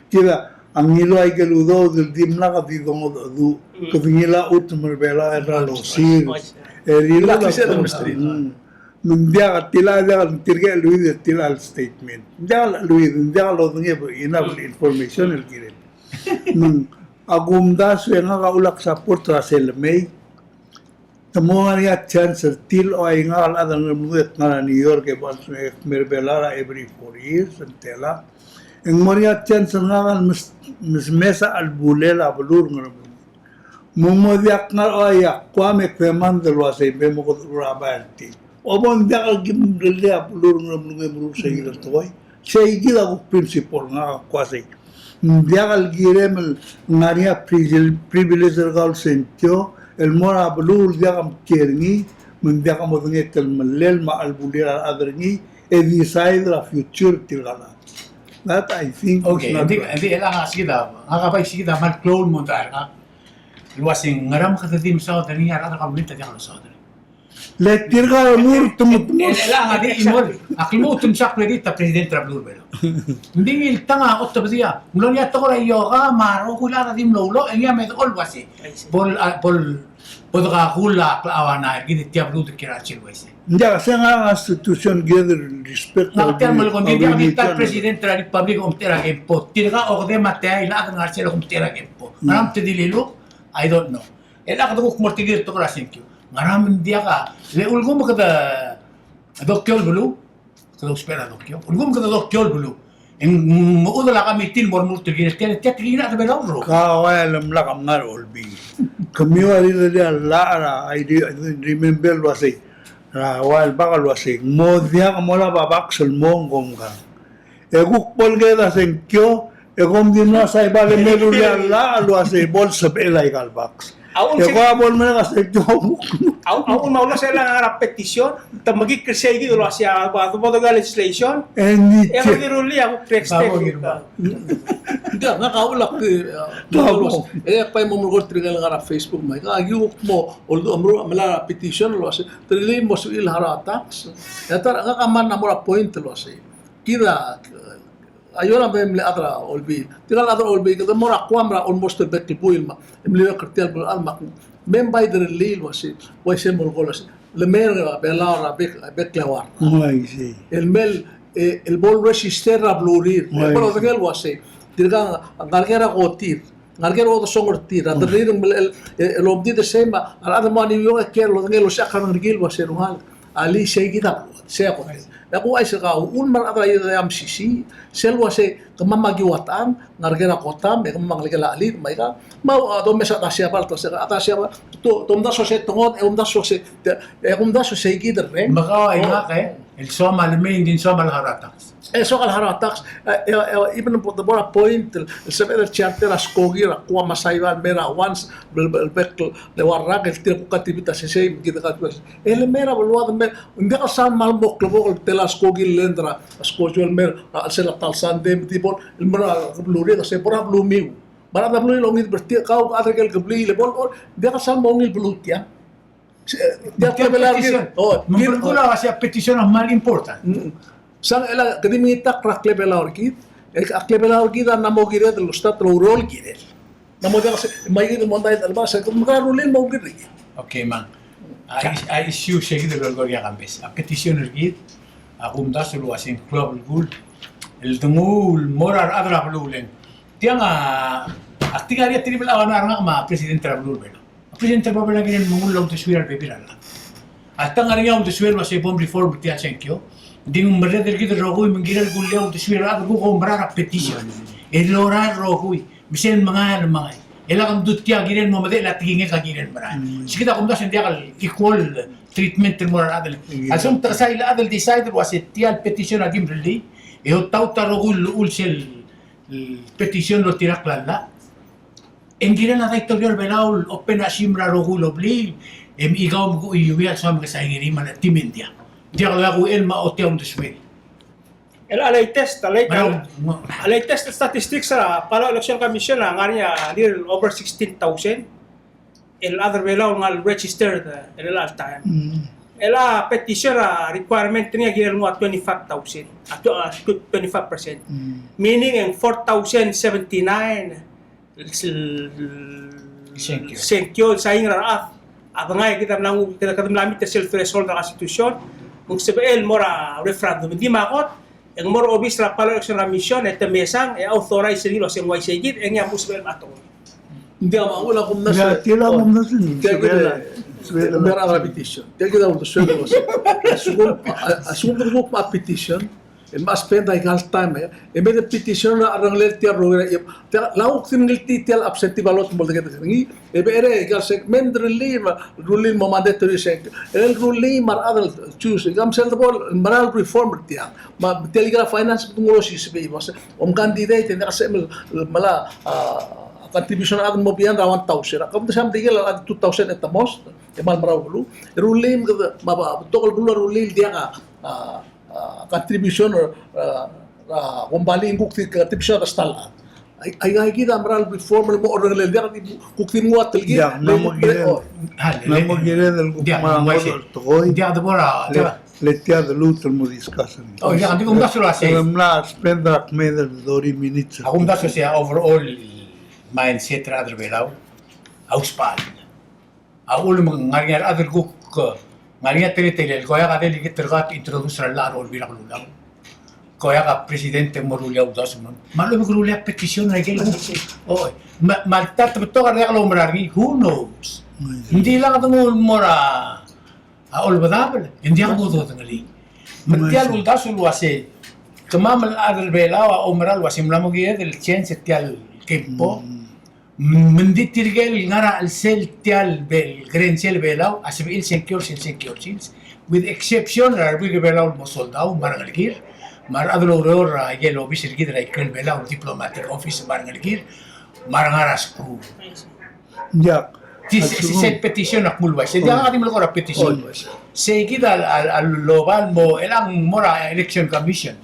Kila ang ilo ay galudo del dimla ka didong odu. Kufingila utmer bela era lo sir. Erila Mundia tila dia tirga Luis tila statement. Dia Luis dia lo dunge enough information el kire. Agumda suenga ka ulak support rasel may. Tamo ya chance til o ay nga ala dan muet na New York e bas merbelara every 4 years tela. En moria chance nga mesa al bulela bulur ngara. Mumodiak na o ya kwame kweman de lo asay bemo ko rabalti. Obon dia gimdele apulur ngam seguir toy seguir a principal nga quasi dia al girem ngaria privilege gal sentio el mora apulur dia am kerni mun dia kam odnget el malel ma al bulir adrni e decide la future tilala that I think okay hindi ela sida ngakapay sida man clone mo ta luasing ngaram katadim sa tani ara ka minta dia sa le tirga nur tumutmus ela ngadi imol akimo tumsak pwede ta president Trablur belo hindi il tanga otto dia mulon ya to ra yo ga maro kula dim lolo en ya med ol wasi bol podga kula awana gidi tiablu de kirachil wese ya senga institution gather respect na termal kon dia ta president tra republic om tera gempo tirga o de matea ila ga ngarchelo om tera gempo maram te dililo I don't know ela ka ko mortigir to ra senkyo ngaram dia ka le ulgo mo kada doktor bulu kada spera dokyo ulgum kada dokyo bulu en muudala kami til mor murtil gin tiya tigina ta belaw ro Kawai alam la kam ngar olbi. Kami wali na dia la I remember wasi. Wal bakal wasi. Mo dia kamola babak sulmong kom ka. Eguk pol geda senkyo. Egom din na sa ibale melu dia la wasi bol sab elay kalbaks. Eko abol mo na kasi Aun maulo sa ilang harap petisyon, tamagi kasi gitu lo siya ba to legislation. Hindi. Eh magiruli ako text-text. Hindi, nakaulak pa yung mamulgol trigal nga Facebook may kaagiyok mo although amro amala petition lo asi trili mo su il haratax etar nga kaman amora point lo asi kida ayona ba mle atra olbi tigal atra olbi kada mora kwamra almost bet puil ma mle kartel bul alma mem bay der lil wasi wa se mulgol asi le mer belara bek lawar Ay, sí. el bol register a blurir Ay. pero de gel wasi dirga ngargera kotir ngargera o songor tir at rir el obdi de sema al adam mani yo que lo ngelo shakar ngil wasi ruhal ali shay kita shay ko aku ay saka un mar atra yam sisi sel wasi kamama giwatan ngargera kotam me kamama ngela ali mai ka mau do mesa ta sia palto sa ata sia to mda so se tongot mda so se mda so se gider re baka ay nga el soma almein din soma al haratax eso al haratax even po the bora point el saber charter as kogira kwa masaiban mera once el bek de warrak el tiro kativita se kita katwas el mera bolwad mer hindi ka san mal bok lo telas kogil lendra as kojol mer al sela tal san dem tipo el mera bluri se pora blumiu bara da bluri lo ngit berti kau atra kel kebli le bol dia ka san mongil blutia dia ka belar oh Mengkula kasi petition of mal important. Sang ela kadimita krakle belar kit akle belar kit na mo gire de los tatro rol gire na mo dia kasi may gire mo dai alba sa kung makarulin mo gire Okay, man. I issue siya de Golgoria Gambes. A petition ergit, a gumdas lo asin club gul. El dungul morar adra blulen. Tiang aktigaria tribal awanar nga ma presidente Rablul beno. Presidente Rablul lagi nin mungul lo tusuir bebirala. At ang nga tusuir wa sa bomb reform tiya senkyo. Ding merda ergit rogoy mengira gulle tusuir ad go comprar a petition. El orar rogoy. Bisen mga ela kam dutya giren mo made la tingin ka giren bara sikita kum das india kal equal treatment mo adel asum tasay la adel decide was it tial petition agim really e o tauta rogul ul sel petition lo tirak la en giren na rectorial belaul open asimra rogul obli em igaw mo iyuya sa mga sa ngiri man timindia dia la ko elma o tiam deswe El latest statistics sa pala election commission na nganya near over 16,000. El other below ngal registered el last time. Ela petition requirement niya ginal mo 25,000 at 25%. Meaning ang 4,079 senkyo sa ingra abangay kita nang kita kadamlamit sa self threshold na constitution kung sebel mora referendum hindi makot ang more obvious na pala election mission at mesang authorize nilo sa YCG ang yang musbel atong hindi maula kung Ya, nasa tila mo na sin. Mera repetition. Dia kita untuk sudah masuk. Asum untuk petition. Mas penda igal time ya. Ebe de petition na arang let tiar roga. Lau tim ngilti tial absentee ballot bolde kita ngi. Ebe ere igal segment ruling mo mandatory sek. El ruling mar adal choose. Gam sel bol moral reform tiang. Ma tial finance tungulo si sebe mas. Candidate na kasi mala contribution adan mo biyan rawan 1,000. Kamu sam tigil ad 2,000 at the most. Emal maraw bulu. Ruling maba tokol bulu ruling dia ka contribution kumbali bukti contribution astala. Ay kita moral reform mo order le dia kukti mo at tilgi. Ya, namo gire del tokoy. dia de bora Letia de luto mo discussion. oh ya hindi ko mdaso la say Alam na spend rak medal dori minutes. ako mdaso siya overall mindset rather belaw auspal awul ngarngar other cook ngarngar tele ko ya kadel tergat introduce la rol bila kulang ko ya ka presidente morulia udas man malo morulia petition na gel oh maltat to ka ya lo maragi who knows hindi lang atong mora all badabel hindi ako do tangali Matial uldasul wase. Kamamal adal bela o meral wase mlamo gie del chance tial kempo. Menditirgel ngara al sel tial bel grensel belau asbil secure with exception arbi belau mo soldau marangalgir mar adlo ror yelo bisir gidra ikren belau diplomatic office marangalgir marangaras ku. Ya. Set petition nak mulwa. Sedia ka di mo ko petition. Sige al global mo elang mora election commission.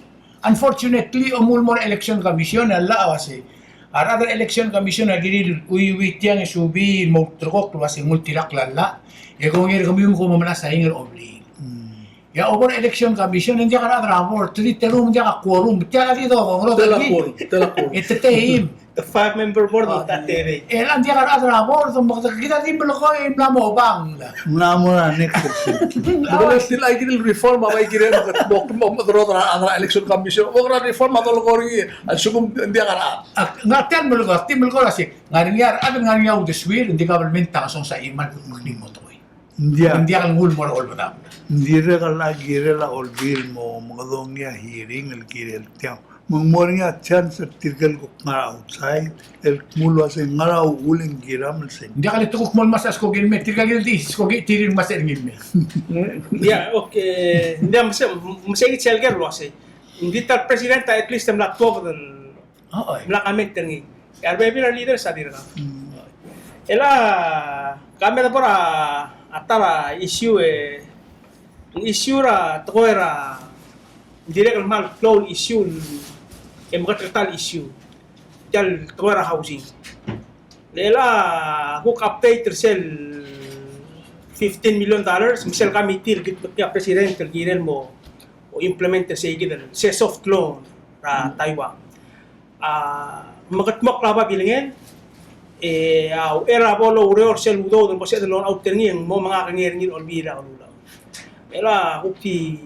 Unfortunately, umul election commission alla awase. Other election commission agiri uiwi tiang subi mo trokok wase multilak lalla. E kung ngir kami ko mamala sa ingir obli. Ya over election commission hindi ka na rapor. Tuli terum hindi ka quorum. Tiya ka dito kung Tela quorum. Ito tehim. The 5-member board of that area. Elang dia ka na rapor. Kita di beloko im lamo bang. Mula next section. Pero still ay kinil reform ay kinil mo madro ana election commission. O ra reform atol ko ri al sugum hindi ka Ngatian beloko. Tim beloko kasi. Ngaringyar ada ngaringyar udeswir hindi ka balmenta kasong sa iman kung mo to. Ya. Hindi ka ngul mo all badam. Dire ka lagi la olbil mo mga dongya hearing el kirel tiao. Mangmornya chance tirgal ko nga outside el mulwa sa ngara uling giram sen. Hindi ka litukok mo masas ko gilme. Tirka gildi. Ko tirin masas gilme. Yeah, okay. Hindi masayit siya algar wase. Hindi tal presidenta at least ang lakto ng Oo. mlakamit tingi. Arbebe na leader sa dira. Ela kami na pora atara issue ang issue ra toera direct mal flow issue e mga issue tal toera housing. Ela hook update sel $15 million misal kami til git kaya president giren mo o implement sa igid sa soft law ra Taiwan. Magatmok la ba bilangin era bolo ureo sel udo ng kasi dalon out ngin mo mga kangirngin olbira ulo. Ela ukti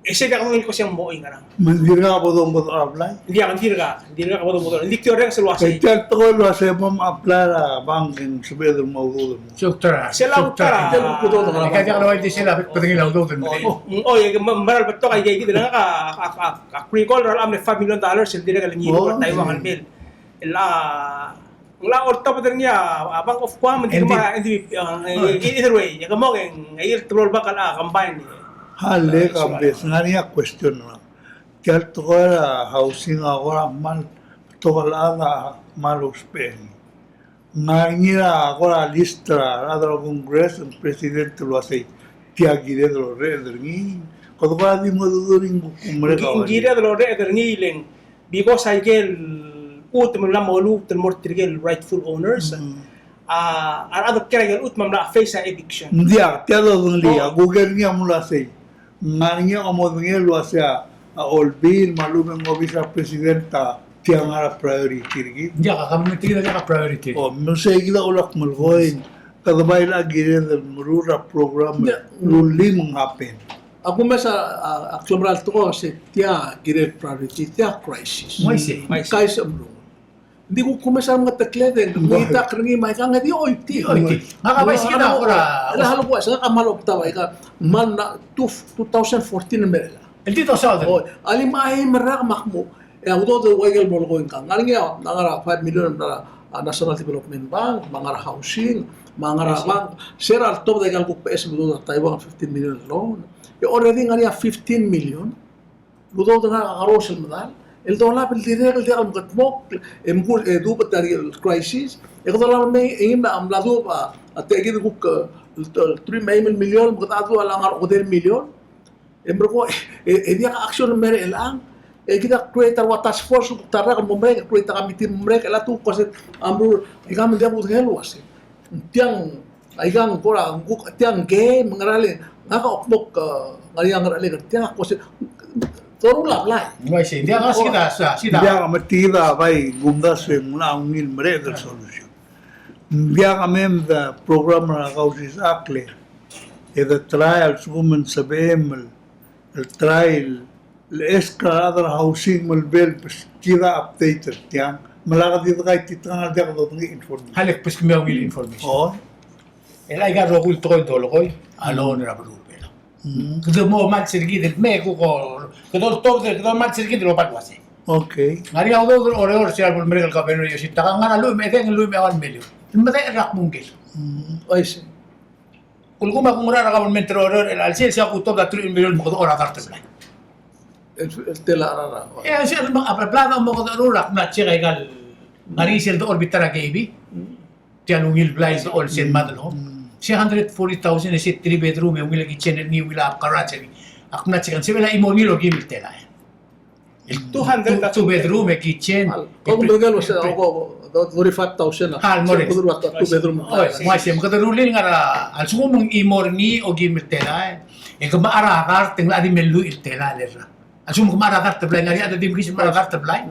ese da kung ko siyang mo ingara. Mandira ka bodong bot apply. Hindi ka bodo bodo. Hindi ko rin sa luwasay. Kaya to lo sa mom apply la banking subedel mawdudo mo. Suktra. Sila utara. Ika di ka nawal di sila. Patingin lang daw dun. Oh, maral ba to kay gigi na ka recall ram $5 million hindi na lang yun Taiwan halbel. Ela wala orta pa din niya abang of kwa hindi either way ya kamo ng ayil troll ba kala combine Hale ka bes ngania question na. Kaya to ko housing agora mal to kala malos pen. Ngania agora listra adro congreso presidente lo hace tiagire lo re ni. Ko ba di mo during kumre ka. gira de lo re ngiling because I get ut mo lang molu tel mortirgel rightful owners ada kaya ut mamla face eviction Dia tiado dong liya Google niya mula say. Ngania amo ngel lo hace a olbil malumen ngobisa presidenta tiang ara priority ri. Hindi ka kami tingin na ka priority. O, masaya gila ulak malgoy. Kadabay lagi rin ang murura program luli mong happen. Ako mas aklumral to ko kasi tiya girel priority tiya crisis. May say. Kaysa mo. Hindi ko kumasa mga takleden. Ngita kringi may kang di oiti. Makabay sila ako ra. Halo ko sa kamalok tawa ka man na 2014 na merela. Hindi to sa Oh, alimahi merak makmo. Ang uto to wagel mo ko ka. Ngaling ya nangara 5 million na National Development Bank, mga housing, mga bank. Sir al top dagal ko PS mo Taiwan 15 million loan. Already nga niya 15 million. Buto na karosel madal. El dola pel dire el dia mo katmok emkul edu patari crisis. Eko dola may ingin na amlado pa at egi ko 3 million mo katado ala ngar 1 million. Embro ko dia ka action mere elang. Kita create a task force tara ka momrek create kami team momrek ela tu kasi amro ikam dia mo helwas. Tiang aigang kora tiang game ngarali ngaka okmok ngariang ngarali tiang kasi Toro lang lai. May say. Hindi ka sida. Dia ka matira bay gumdas mula ang mil mereka solution. Dia ka mem the program na kausis akle. The trial women sa BM el trial esca other housing malbel kira updated tiang malaka dito kay titang dia ka dotong information. Halik pas kami ang will information. Oh. Ela iga rogul to ko dolo ko. Alon ra bro. Kedo mo mat sirgi del me ko kedo top del kedo mat sirgi del opat wase. Okay. Ngari ako do ore siya bul miracle ka beno yosi taka ngana lu me teng lu me awan melio. Mate rak mungkin. I see. Kul kuma kung ra government ore el alsi siya ko top da 3 million mo ko ora tar tabla. Tela arara. Eh siya ma aplado mo ko do rak na siya gal ngari siya do orbitara gibi. Tianungil blind all siya madalo. Siya 140,000 siya 3 bedroom yung wila kitchen ni wila karat siya. Akna siya kan siya wala imo milo gimil tela. 200 2 bedroom e kitchen. Kung bagal was ako 45,000 Hal mo rin. 2 bedroom. Masih makadululin nga al sumo mong imor ni o gimil tela. E kung maarakar tingla di melu il tela lera. Al sumo kung maarakar tablay nga ada dim kisip maarakar tablay.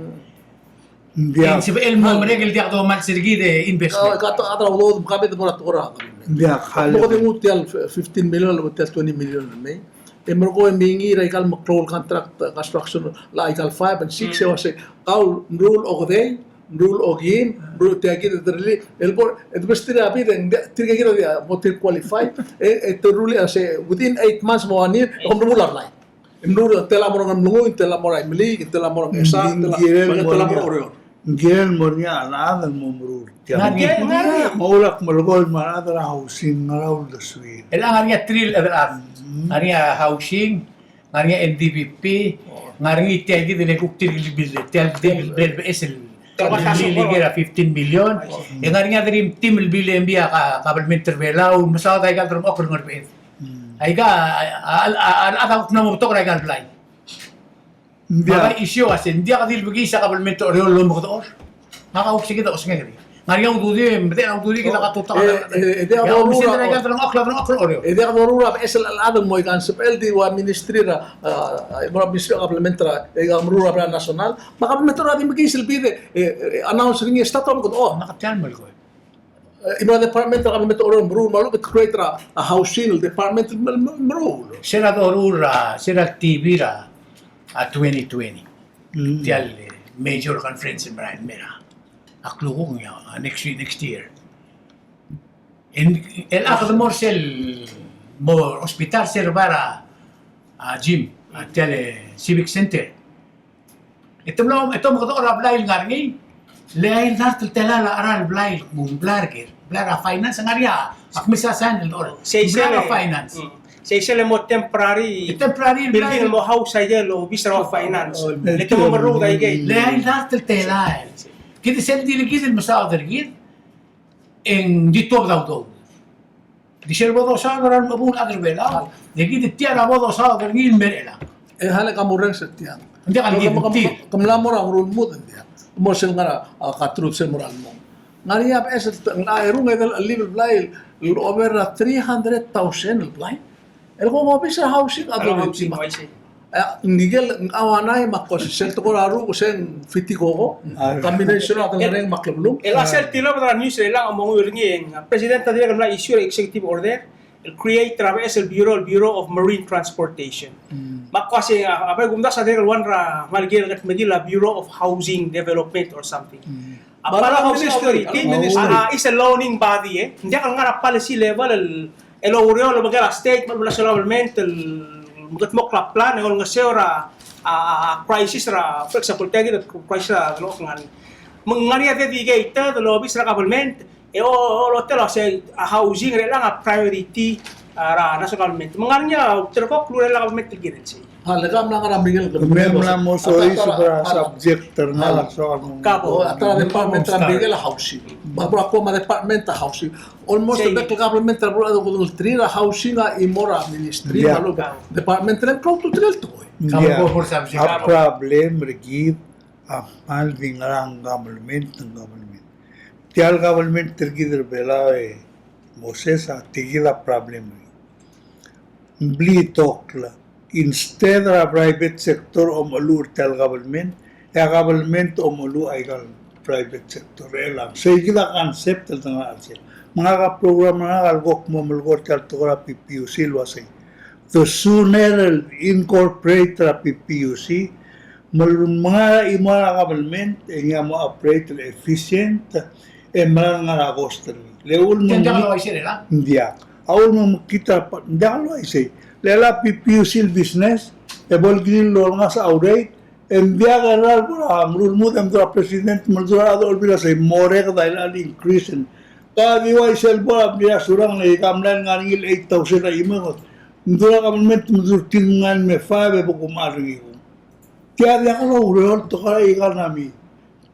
Hindi Yang si el mo regel di ako man sirgi de investment. Kato atra ulo kami de mora tora. hindi akala. Mo de mutial 15 million o 20 million may. E mo ko mingi ra ikal control contract construction la ikal 5 and 6 e wase kaul rule o day rule o gin rule te aquí de really el por et bestira abi de tirga gira de mo te qualify e te rule ase within 8 months mo anir om rule la rule tela mo ngam lungu tela mo ra mili tela mo ngam esa tela mo oro Giyan mo niya, alaadang mo marur. Ngari. Maulak malagol, maladang housing, ngaraw da suwid. Elang ngariya trill at ngariya housing, ngariya NDPP, ngariya tiagi de lekuk tiril bil tiagi esel. Liligera 15 million. Yang ngariya dari tim bil MBA kabel terbelau, masalah tayo kaltrom okor ngorbet. Ay ka al na mo to kay kalblay. Mga isyo kasi hindi ka dil bagi sa kabelmento oreol mo ko Nakauksi kita os ngari. Ngari ang dudi, mete ang dudi kita katutak. Ede ako Sino na ka ng akla oreo. Ede ako rura esel aladang mo ikan sa PLD wa ministry ra mga ministry kablementra e ang rura pra national makablementra ra di bagi silbide announce ring estato ko Nakatyan mo ko. Iba department ka kablementra oreol rule malo it create ra a housing department rule. Sira Dorura, sira TV ra at 2020. Tial major conference in Brian Mera. Aklo ko nga next year. El ako morsel mo hospital servara gym at tial civic center. Ito mo ko ora blail ngarngi. Lain dartel telala aral blail mung blarger. Blara finance ngarya. Ak misasan or. Blara finance. Sa isa mo temporary building mo house ay lo Minister of Finance. Ito mo maro dai gay. Lain dartel telala. Kita sen diligid masao dergid en dito daw. Di serbo do sa ran mabul agrbela. Digi tiara bodo sa dergid merela. Hala ka murang sa tiyan. Hindi ka ligid. Kamla mo ra rule mo diyan. Mo sel ngara katrut sel moral mo. Ngariya pa esat na irung edal level blail over 300,000 blail. El ko mo bisa housing Ano housing. housing? Nigel awanay makos sel to ko raru ko sen fiti ko combination at ng maklublo. El asel tilo para news lang ang mga ringing. Presidente dire kamla issue executive order. El create traves el Bureau of Marine Transportation. Makwasi apa gumda sa dire one ra malgir kat medila Bureau of Housing Development or something. Para housing authority is a loaning body Hindi ka nga policy level el oreo lo magala state nationalmente el mugat mo club plan ngol nga seora crisis ra for example tagi the crisis ra lo ngan mangariya de digate the lobby sa government lo telo sa housing ra lang a priority ra nationalmente mangariya terko klure la government tigil si Halagam lang ka Miguel. Mem lang mo sorry sa subject na so Cabo, atra department tra Miguel housing. Babra ko ma department housing. Almost the government tra bro ko tri housing imora ministry malo department tra pro to drill to. Kamu por sabi a problem regid a malving ang government. Tial government tergider bela Moses a tigila problem. Bli tokla. Instead of private sector omalu tel government, government omalu ay private sector lang. So ikila concept tel nga asya. Mga program nga algok mo mulgor tel to PPUC lwasay. The sooner incorporate PPUC, mga imara government nga mo operate efficient e mga nga agostel. Leul mo Diyan ka lo ay sila. India. Awal mo makita pa, hindi ako ay say. Lela PPUC business, ebol green lo nga sa audit, envia ganal po na, mrul mo tam tra president, maldura adol bila say, more ka dahil ang increase in. Kadiwa isel po, abdiya surang na ikamlan nga ningil 8,000 na imangot. Mdura kamalment, mdur tilngan me 5, ebo kumarang iko. Tiyan niya ka na, urol, to ka ikan nami.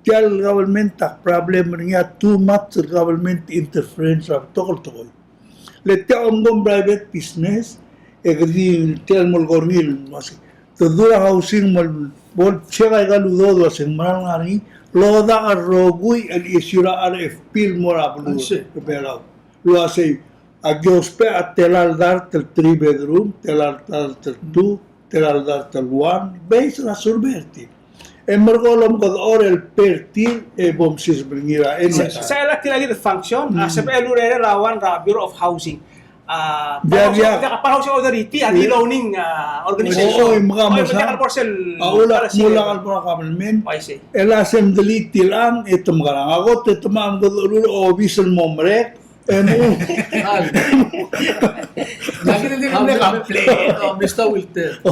Tiyan government, tak problem niya, too much government interference of tokol-tokol. Letya omgong private business, kadi tiyan mo gornil, tadura housing mal, bol, siya kay kaludo, wasing marang nga loda ka roguy, ang isyura RFP mo rapalo, pero, lo say, agyospe at telaldar tel 3 bedroom, telaldar tel 2, telaldar tel 1, based na surberti. E margolom kod orel perti e bomsis bringira. Sa elak lagi the function, sa PLURR lawan ra Bureau of Housing. Housing Authority, ang loaning organization. Oo, mga masa. Aula mula kal para kamelmen. El assembly tilang ito mga ako ito maam kod ulo official momrek. Lagi hindi mo na-complain. Mr. Wilter.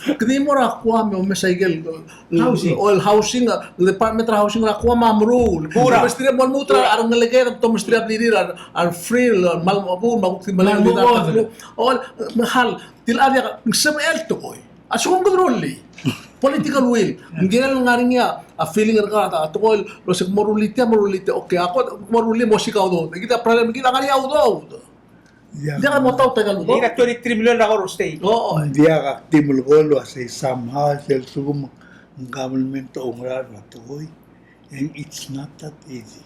Kadi mo rakuha mo mesaygel Housing. All housing department of housing rakuha mamru. Pura. Mestria mo mutra arang nalagay to mestria blir ar free mal mo magti malang Malmo. all mahal til area sab elto koy. Asukong kontrolli. Political will. Hindi na nga rin niya, feeling ka ta to koy lo sig morulite okay ako moruli mo sikaw do. Kita problem kita nga niya do. Hindi ka mo tao tagal do. Hindi ka 23 million ako stay. Oo. Dia ka timul golo say somehow sel sugum ang government to ungrar na toy. And it's not that easy.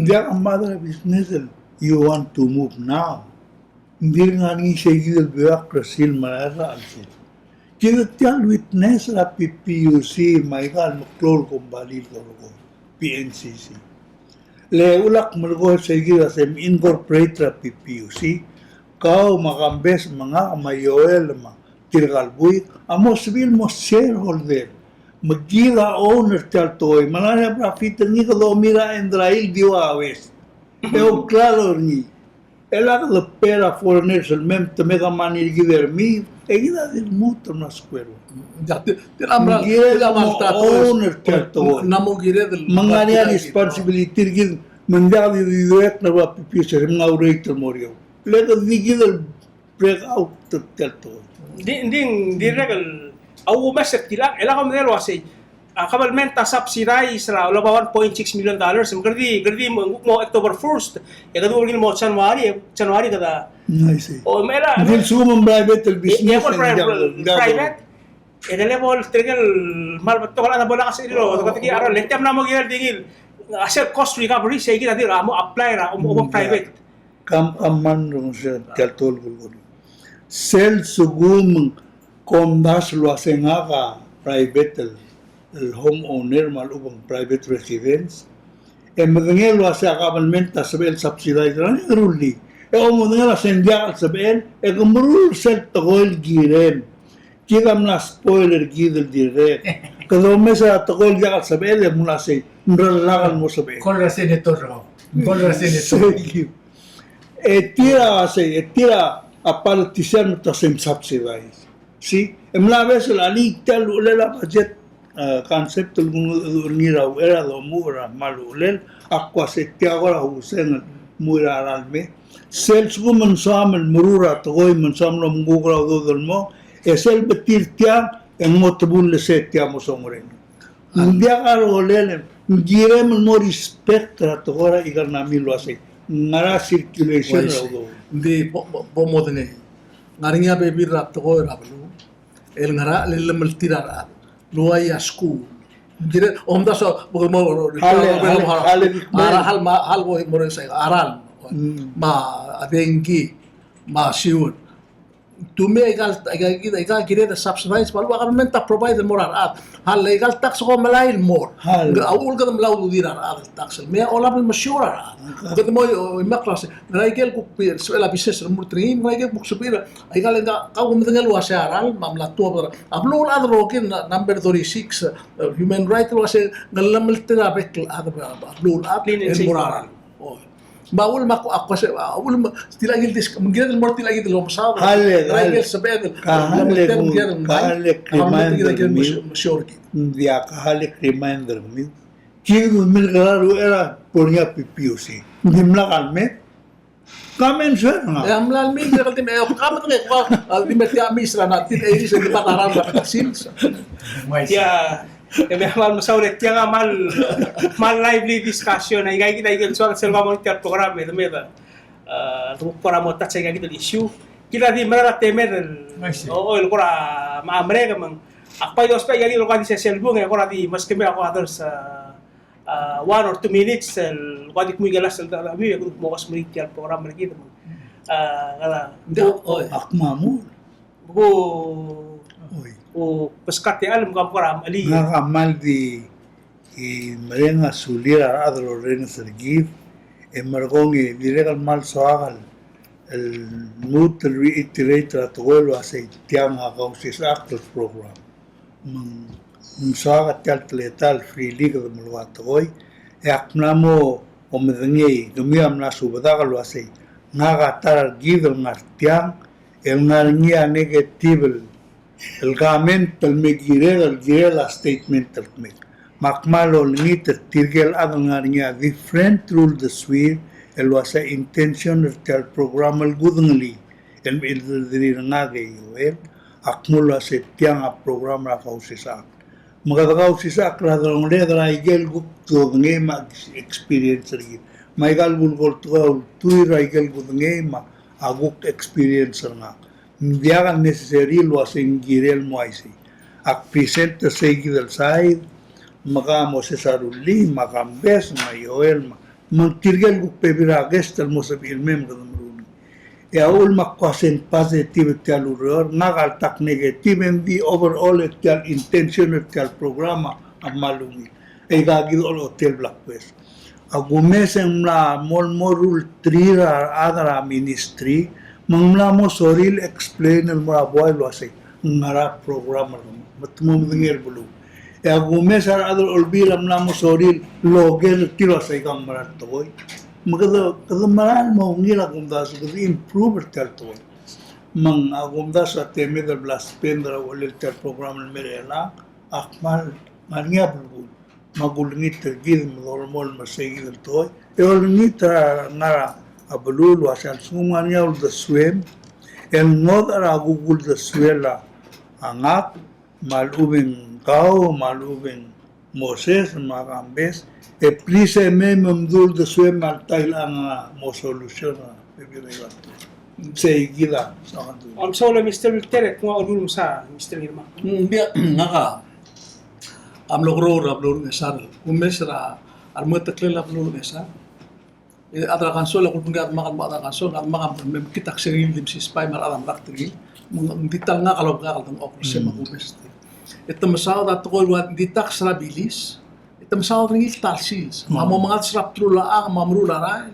Dia ka mother business you want to move now. Hindi nga ni shagil bureaucracy malala alsin. Kaya tiyal witness la PPUC maigal maklol kumbali ko PNCC. Le ulak malgo shagil asem incorporate la PPUC. Kau makambes mga mayoel ma tirgalbuy amo civil mo shareholder magila owner tal toy manana profit ni ko mira en drail diwawes eu claro ni ela la pera foreigners el mem te mega mani giver mi e gida del muto na square owner tal toy Namo gire del mangani responsibility gid mandali direct na ba PPUC mga orator mo riyo leto digidal break out tal toy Hindi regal. Awu maset kilang. Ela kami nelo kasi. Kabalmenta subsidize ra wala ba $1.6 million. Gardi mo October 1st. Kadu mo January kada. I see. O mera. Dil sumang private business Private. Level trigal mal to kala na bola kasi dilo. Kasi ara letem na mo gil dingil. Asset cost recovery say kita dira mo apply ra mo private. Kam rong siya kaltol gulgul. Sel sugum komdas lo nga ka private el homeowner malubang private residence. E madangel lo sa kabalmenta sabel subsidize ra ni ruli. E mo nga sendia sabel e gumrul sel togol giren. Kigam na spoiler gidel direct. Kalau mesa togol ya sabel mo na say mralagan mo sabel. Con la senator. Con la senator. Tira a politician to sem subsidize. See, emla vez la tal ulela budget concept nira era do mura malulel aqua se te agora usen mura alme sels gumen samel murura to goy men samlo mungugra do dolmo esel betir tia en motobun le setia mo somren. Ndia karo lelen ngire mo respect ra to gora igar namilo ase. Ngara circulation do. Di mo dene ngarinya baby rap to ko rablu el ngara le meltirara luai asku dire omda so mo hal mo sai aral ma adengi ma siun tume egal gire the subsidize balu government provide the moral at hal legal tax ko malail more awul ka mlaw dira at tax me ola bil mashura gad mo makras raigel ku suela bises murtrin raigel ku supira egal nga ka mo ngal wasaral mamla to ablu al rokin number 36 human right was ngalamel tira betul ablu at moral Baul mako ako sa baul tilagil dis mungkin mo tilagil lo masama. Hale, Tilagil sa bedel. kahalik reminder Masyurki. dia kahalik reminder mi. Kiri mil kalaru era punya PPOC. Dimla kalme. Kamen sir na. Ya mlal mi kal tim ayo kama to ko ultimate ya misra natin ay sa di pataran ba sils. Ya, kami amal masaulit yang amal lively discussion ay gaya kita ikut soal selva monitor program itu meda. Tu program otak saya gitu issue. Kita di mana temer oh il kora maamre kamang apa itu aspek yang lokasi saya selbung ya kora di mas kami aku others 1 or 2 minutes waktu itu mungkin galas tapi aku mau kas monitor program lagi teman. Kala Akmamu. buku Oy. o peskat ya alam program ali. Nakamal di marenga sulira adro ren sergif emergongi diregal mal soagal el mood to reiterate la tuelo hace tiang a causis actors program mun soaga tal letal free league de mulwato hoy e aknamo o medengi gamiam na subadaga lo hace naga tar gido martiang el narnia negative el gamen el girela statement el meg makmalo limit tirgel adangarnya different rule the sweet el wasa intention el program el gudngli el diri ngage el akmulo se tiang a program ra kausisa magagaw sisa kradong le dra igel gup to ngema experience ri maigal bulgol to tuira igel gud ngema aguk experience nga ndiaga necessary lo asen girel moisi ak present segi del side maka mo cesaruli maka bes ma yoel ma mantirgel gup pebira gestel mo sabil mem gadam runi e aul makwasen positive taluror nagal tak negative di overall tal intention tal programa amalungi e gagil ol hotel black west agumesen na molmorul trira adara ministry mangla mo soril explain el mo aboy lo ase ngara programa matmo ngir bulu e agumesen adar olbilam na mo soril logel tiro ase kam marat toy magado kadamaran mo ngila gumdas ko improve tal toy mang agumdas at temedal blas pendra walil tal programa merela akmal marnya bulu magulngit tergid normal masay del toy e olngit ngara abulul wasan sumanya ul the swim el nod ara gugul the swela angak malubing kau malubing Moses magambes e please memdul the swim al tailang mo solution bibirega seguida Om solo Mr. Victor kung ulum sa Mr. Irma. Dia ngaka amlogro ngesar kumesra armatakle lablo ngesar adra kansol ako pungat makan bata kansol at makan kita seril dim si spy mar alam raktri dital nga kalog ka kaltang okro sa makumesti ito masaw dat ko wat ditak srabilis ito masaw ring talsis mamo mga srap trula ang mamrula rai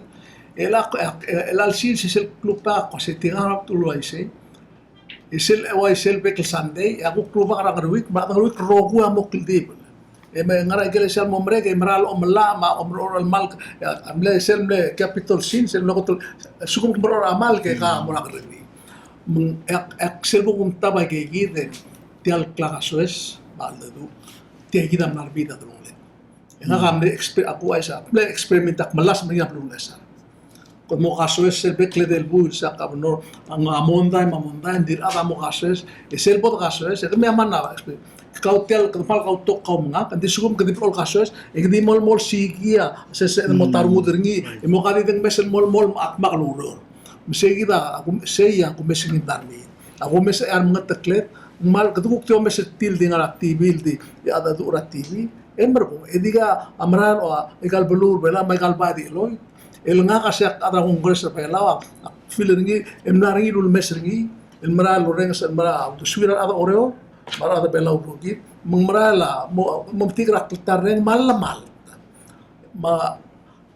elal sil sel klupa ko se tingarap tulay se isel away sel bekel sunday ako klupa karang ruik rogu amok dib may ngara igel sel momre ke maral omla ma omrol mal amle sel mle capital sin sel no ko sukum bror amal ke ka mura kredi mung ek sel ko tabay ke giden tial klakasos baldu ti gida marbida drole nga kamle ako ay sa mle experiment ak malas mga blunesa kung mo kasos sel bekle del bul sa kabno ang amonday dir ada mo kasos sel bot kasos et me amana kautel kapal kautok kau mga kandi sugum kandi prol kasos di mol sigia se mo tarumo derngi mo kadi deng mesel mol akma kaluro mesegida aku seya aku mesingin darmi aku mes ang mga taklet mal kaduk tio mes til dinga TV di ada dura TV ember ko ediga amran o egal belur bela egal badi loy el nga kasi ada kongres pa lawa filingi emnaringi dul mesringi el maral reng sa mara suira ada oreo mara ada bela ubugit mengmerala memtikrak tareng malamal ma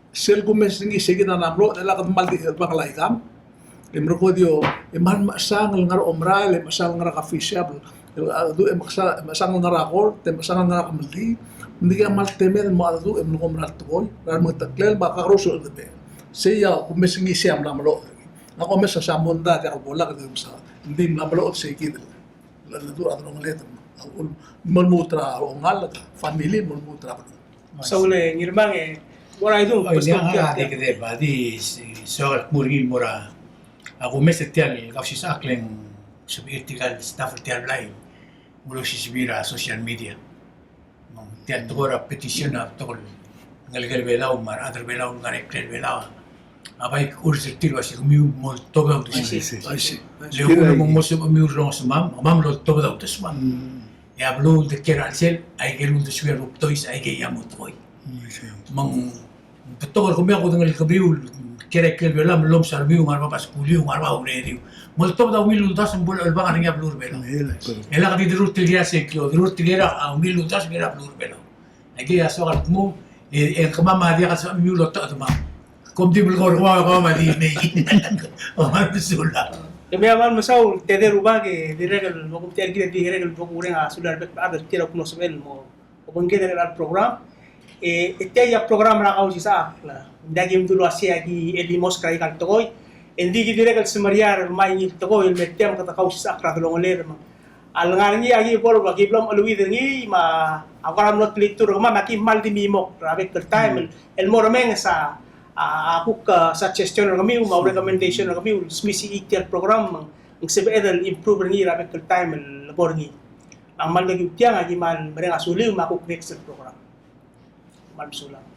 sel gumes ngi segina namlo ela kad mal di banglaikam emro dio eman masang ngar omral masang ngar official du masang ngar akor te masang ngar kamli ndiga mal temen mo adu emno omral toy ran mo taklel ba karoso de siya kumis ngi siyam namlo na kumis sa munda ka bola ka sa hindi namlo sa ikid la du adro ngalet mulmutra o ngal family mulmutra Sa uli, ngirmang wala itu Ay, pas niya kong nga ati kede ba di soal murgin mura ako mesetial kasi sa akleng subirtical staff tial live mulo si sibira social media tiyan tokora petition na tokol ngalgal belaw mar other belaw ngarek belaw abay kursi tilo si kumiu mo toba to si I see. le uno mo mo miu long sumam mam lo toba to sumam ya blu de kera sel ay gerun de suya ruptois ay ge yamot koy mang betul kami aku dengan kebiul kira-kira belam belum sarbiu ngarba pas kuliu ngarba ureriu molto da wilu das bol alba nganya blur belo ela kati dirut tigira seklo dirut tigira a wilu das gira blur belo lagi ya soal mu kama ma dia kas miu lo ta ma kom di bul gor ko ma di me o ma bisula Kami aman masaw teder ubage diregal mo kung tiyan kita diregal mo kurang sudah ada tira kuno sebel mo kung kita ada program ya program na kau sisa la dagim dulu asia gi edimos kai kal tokoy endi gi diregal semariar mai ni tokoy metem kata kau sisa kra dolong ler ma al ngarni agi bol bagi blom alwi dengi ma akaram not litur ma maki mal di mimo rabe per time el mormeng sa aku ka suggestion kami mau recommendation kami smisi ikhtiar program ang sebedal improve ni rabe per time labor ni ang mal lagi tiang agi mal mereka sulit makuk next program mal sulang